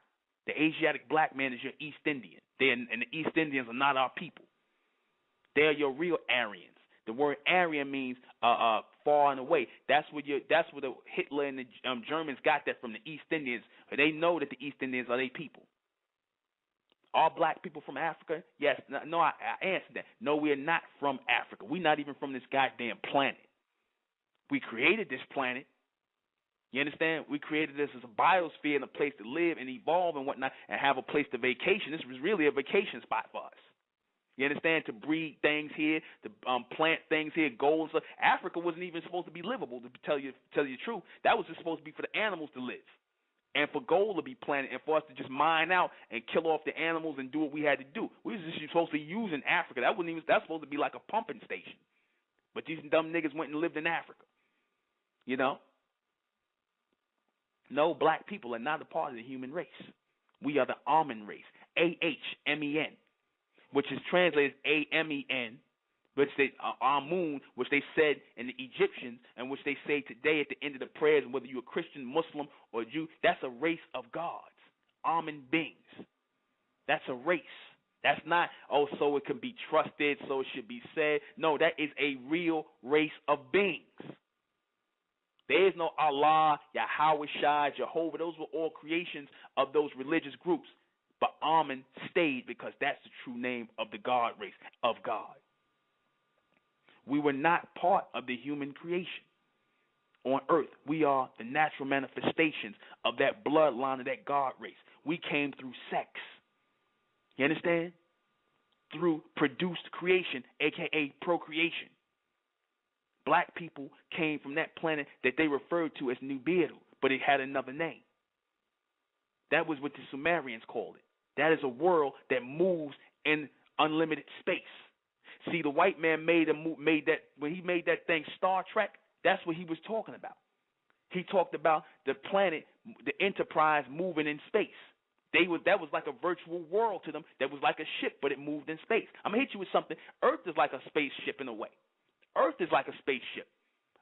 The Asiatic black man is your East Indian. And the East Indians are not our people. They are your real Aryans. The word Aryan means far and away. That's where the Hitler and the Germans got that from, the East Indians. They know that the East Indians are their people. Are black people from Africa? Yes. No, I answered that. No, we're not from Africa. We're not even from this goddamn planet. We created this planet. You understand? We created this as a biosphere and a place to live and evolve and whatnot and have a place to vacation. This was really a vacation spot for us. You understand? To breed things here, to plant things here, gold and stuff. Africa wasn't even supposed to be livable, to tell you the truth. That was just supposed to be for the animals to live and for gold to be planted and for us to just mine out and kill off the animals and do what we had to do. We was just supposed to use in Africa. That's supposed to be like a pumping station. But these dumb niggas went and lived in Africa. You know? No, black people are not a part of the human race. We are the Amen race. A-H-M-E-N, which is translated A-M-E-N, which they Amun, which they said in the Egyptians, and which they say today at the end of the prayers, and whether you're a Christian, Muslim, or Jew, that's a race of gods, Amen beings. That's a race. That's not, so it can be trusted, so it should be said. No, that is a real race of beings. There is no Allah, Yahweh Shai, Jehovah. Those were all creations of those religious groups. But Amen stayed because that's the true name of the God race, of God. We were not part of the human creation on earth. We are the natural manifestations of that bloodline of that God race. We came through sex. You understand? Through produced creation, a.k.a. procreation. Black people came from that planet that they referred to as Nibiru, but it had another name. That was what the Sumerians called it. That is a world that moves in unlimited space. See, the white man made that when he made that thing Star Trek. That's what he was talking about. He talked about the planet, the Enterprise moving in space. That was like a virtual world to them. That was like a ship, but it moved in space. I'm gonna hit you with something. Earth is like a spaceship in a way. Earth is like a spaceship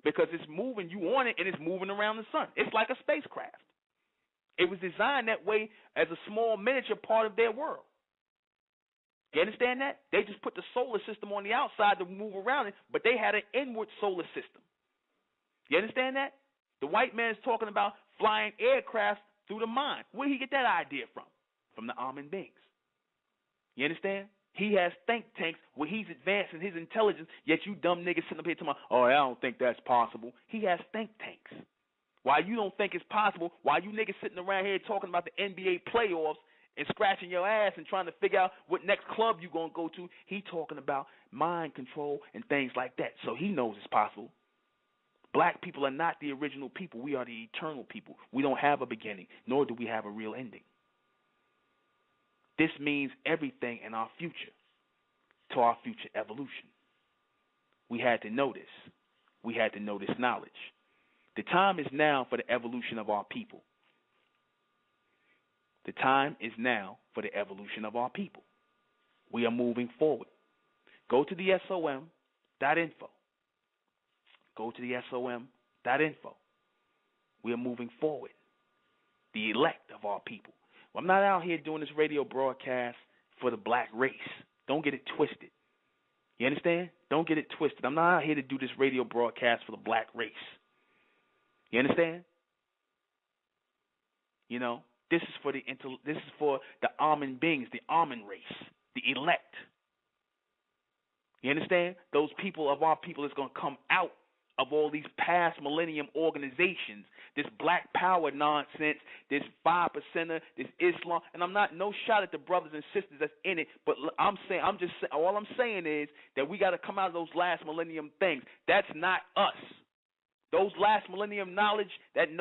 because it's moving. You on it, and it's moving around the sun. It's like a spacecraft. It was designed that way as a small miniature part of their world. You understand that? They just put the solar system on the outside to move around it, but they had an inward solar system. You understand that? The white man is talking about flying aircraft through the mind. Where did he get that idea from? From the Amen beings. You understand? He has think tanks where he's advancing his intelligence, yet you dumb niggas sitting up here talking about, I don't think that's possible. He has think tanks. Why you don't think it's possible, why you niggas sitting around here talking about the NBA playoffs and scratching your ass and trying to figure out what next club you going to go to, he talking about mind control and things like that. So he knows it's possible. Black people are not the original people. We are the eternal people. We don't have a beginning, nor do we have a real ending. This means everything in our future, to our future evolution. We had to know this. We had to know this knowledge. The time is now for the evolution of our people. The time is now for the evolution of our people. We are moving forward. Go to the SOM.info. Go to the SOM.info. We are moving forward. The elect of our people. Well, I'm not out here doing this radio broadcast for the black race. Don't get it twisted. You understand? Don't get it twisted. I'm not out here to do this radio broadcast for the black race. You understand? You know, this is for the Amen beings, the Amen race, the elect. You understand? Those people of our people is going to come out of all these past millennium organizations, this black power nonsense, this 5%er, this Islam, and I'm not no shot at the brothers and sisters that's in it, but all I'm saying is that we got to come out of those last millennium things. That's not us. Those last millennium knowledge, and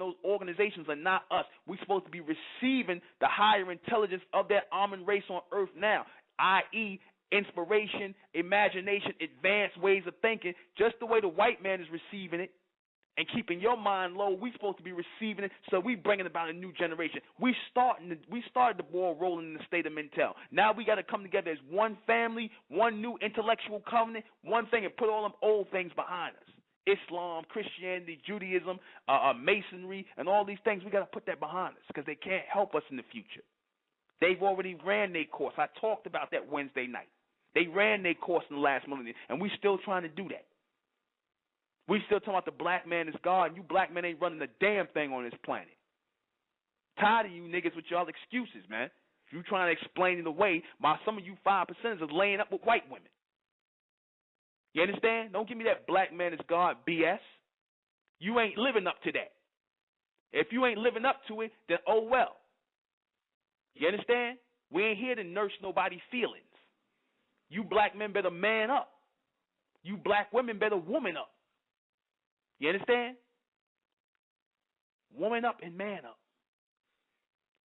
those organizations are not us. We're supposed to be receiving the higher intelligence of that Amen race on earth now, i.e., inspiration, imagination, advanced ways of thinking, just the way the white man is receiving it and keeping your mind low. We're supposed to be receiving it, so we're bringing about a new generation. We started the ball rolling in the state of Mentel. Now we got to come together as one family, one new intellectual covenant, one thing, and put all them old things behind us. Islam, Christianity, Judaism, Masonry, and all these things, we got to put that behind us because they can't help us in the future. They've already ran their course. I talked about that Wednesday night. They ran their course in the last millennium, and we're still trying to do that. We still talking about the black man is God, and you black men ain't running a damn thing on this planet. Tired of you niggas with y'all excuses, man. If you're trying to explain it away, some of you 5% is laying up with white women. You understand? Don't give me that black man is God BS. You ain't living up to that. If you ain't living up to it, then oh well. You understand? We ain't here to nurse nobody's feelings. You black men better man up. You black women better woman up. You understand? Woman up and man up.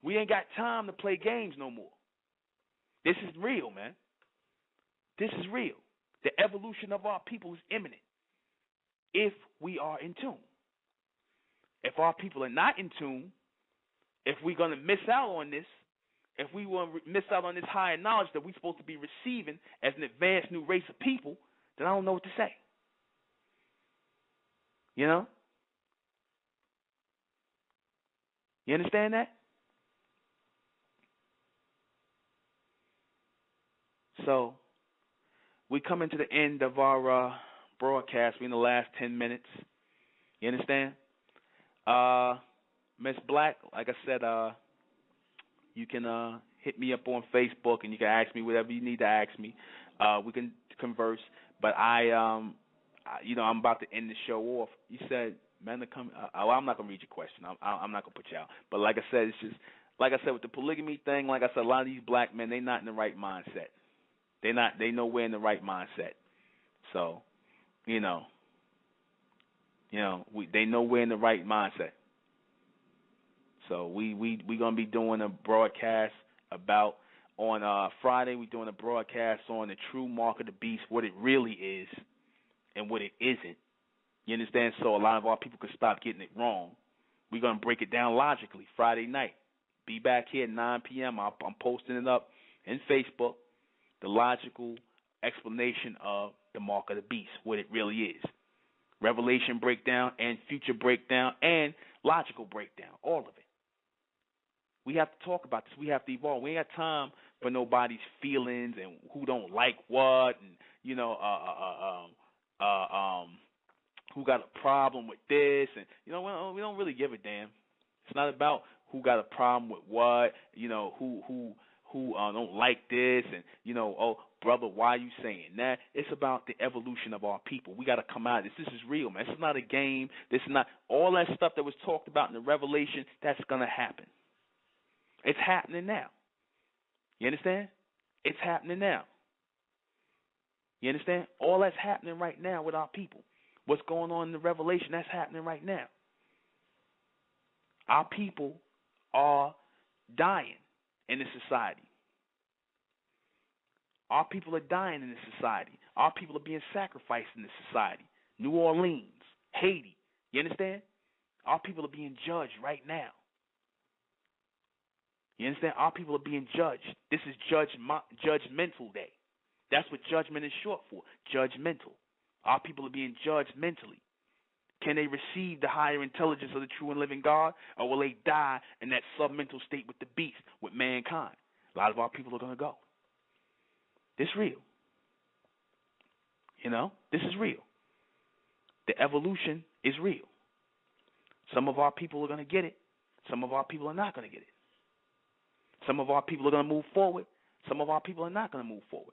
We ain't got time to play games no more. This is real, man. This is real. The evolution of our people is imminent if we are in tune. If our people are not in tune, if we're going to miss out on this, if we want to miss out on this higher knowledge that we're supposed to be receiving as an advanced new race of people, then I don't know what to say. You know? You understand that? So, we coming to the end of our broadcast. We're in the last 10 minutes. You understand? Miss Black, like I said, you can hit me up on Facebook and you can ask me whatever you need to ask me. We can converse. But I'm about to end the show off. You said, man, to come. I'm not gonna read your question. I'm not gonna put you out. But like I said, it's just like I said with the polygamy thing. Like I said, a lot of these black men, they not in the right mindset. They nowhere in the right mindset. So, they nowhere in the right mindset. So we gonna be doing a broadcast about on Friday. We're doing a broadcast on the true mark of the beast, what it really is and what it isn't. You understand? So a lot of our people can stop getting it wrong. We're gonna break it down logically Friday night. Be back here at 9 p.m. I'm posting it up in Facebook. The logical explanation of the mark of the beast, what it really is. Revelation breakdown and future breakdown and logical breakdown, all of it. We have to talk about this. We have to evolve. We ain't got time for nobody's feelings and who don't like what and, who got a problem with this. And, we don't really give a damn. It's not about who got a problem with what, who don't like this and, oh, brother, why are you saying that? It's about the evolution of our people. We got to come out of this. This is real, man. This is not a game. This is not all that stuff that was talked about in the Revelation. That's going to happen. It's happening now. You understand? It's happening now. You understand? All that's happening right now with our people. What's going on in the Revelation, that's happening right now. Our people are dying in this society. Our people are dying in this society. Our people are being sacrificed in this society. New Orleans, Haiti, you understand? Our people are being judged right now. You understand? Our people are being judged. This is judgmental day. That's what judgment is short for, judgmental. Our people are being judged mentally. Can they receive the higher intelligence of the true and living God, or will they die in that submental state with the beast, with mankind? A lot of our people are going to go. This is real. This is real. The evolution is real. Some of our people are going to get it. Some of our people are not going to get it. Some of our people are going to move forward. Some of our people are not going to move forward.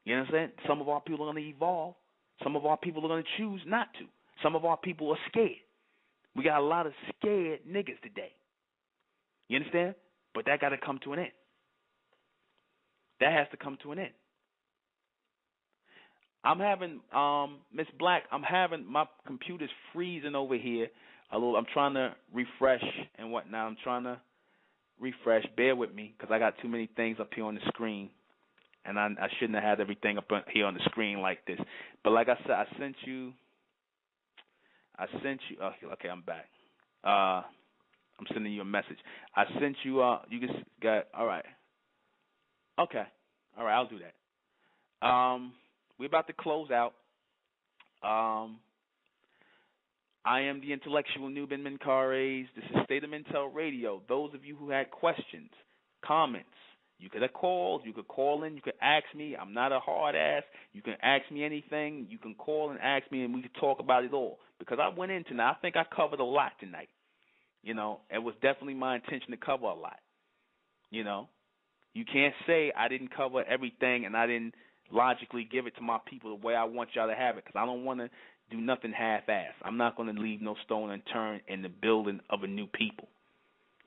You understand? Some of our people are going to evolve. Some of our people are going to choose not to. Some of our people are scared. We got a lot of scared niggas today. You understand? But that got to come to an end. That has to come to an end. I'm having, Miss Black, my computer's freezing over here a little. I'm trying to refresh and whatnot. I'm trying to refresh. Bear with me because I got too many things up here on the screen. And I shouldn't have had everything up here on the screen like this. But like I said, I sent you, okay, I'm back. I'm sending you a message. I sent you, you just got, all right. Okay. All right, I'll do that. We're about to close out. I am the intellectual Nuben Menkares. This is State of Mentel Radio. Those of you who had questions, comments, you could have called. You could call in. You could ask me. I'm not a hard ass. You can ask me anything. You can call and ask me, and we could talk about it all. Because I went in tonight. I think I covered a lot tonight. It was definitely my intention to cover a lot. You know, you can't say I didn't cover everything and I didn't logically give it to my people the way I want y'all to have it, because I don't want to do nothing half-assed. I'm not going to leave no stone unturned in the building of a new people.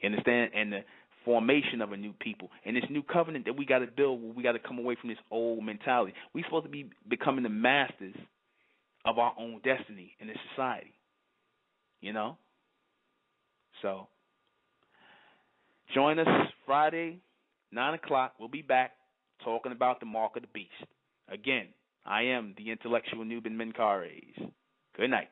You understand? And the formation of a new people. And this new covenant that we got to build, we got to come away from this old mentality. We're supposed to be becoming the masters of our own destiny in this society. You know? So, join us Friday, 9 o'clock. We'll be back talking about the mark of the beast. Again, I am the intellectual Nuben Menkares. Good night.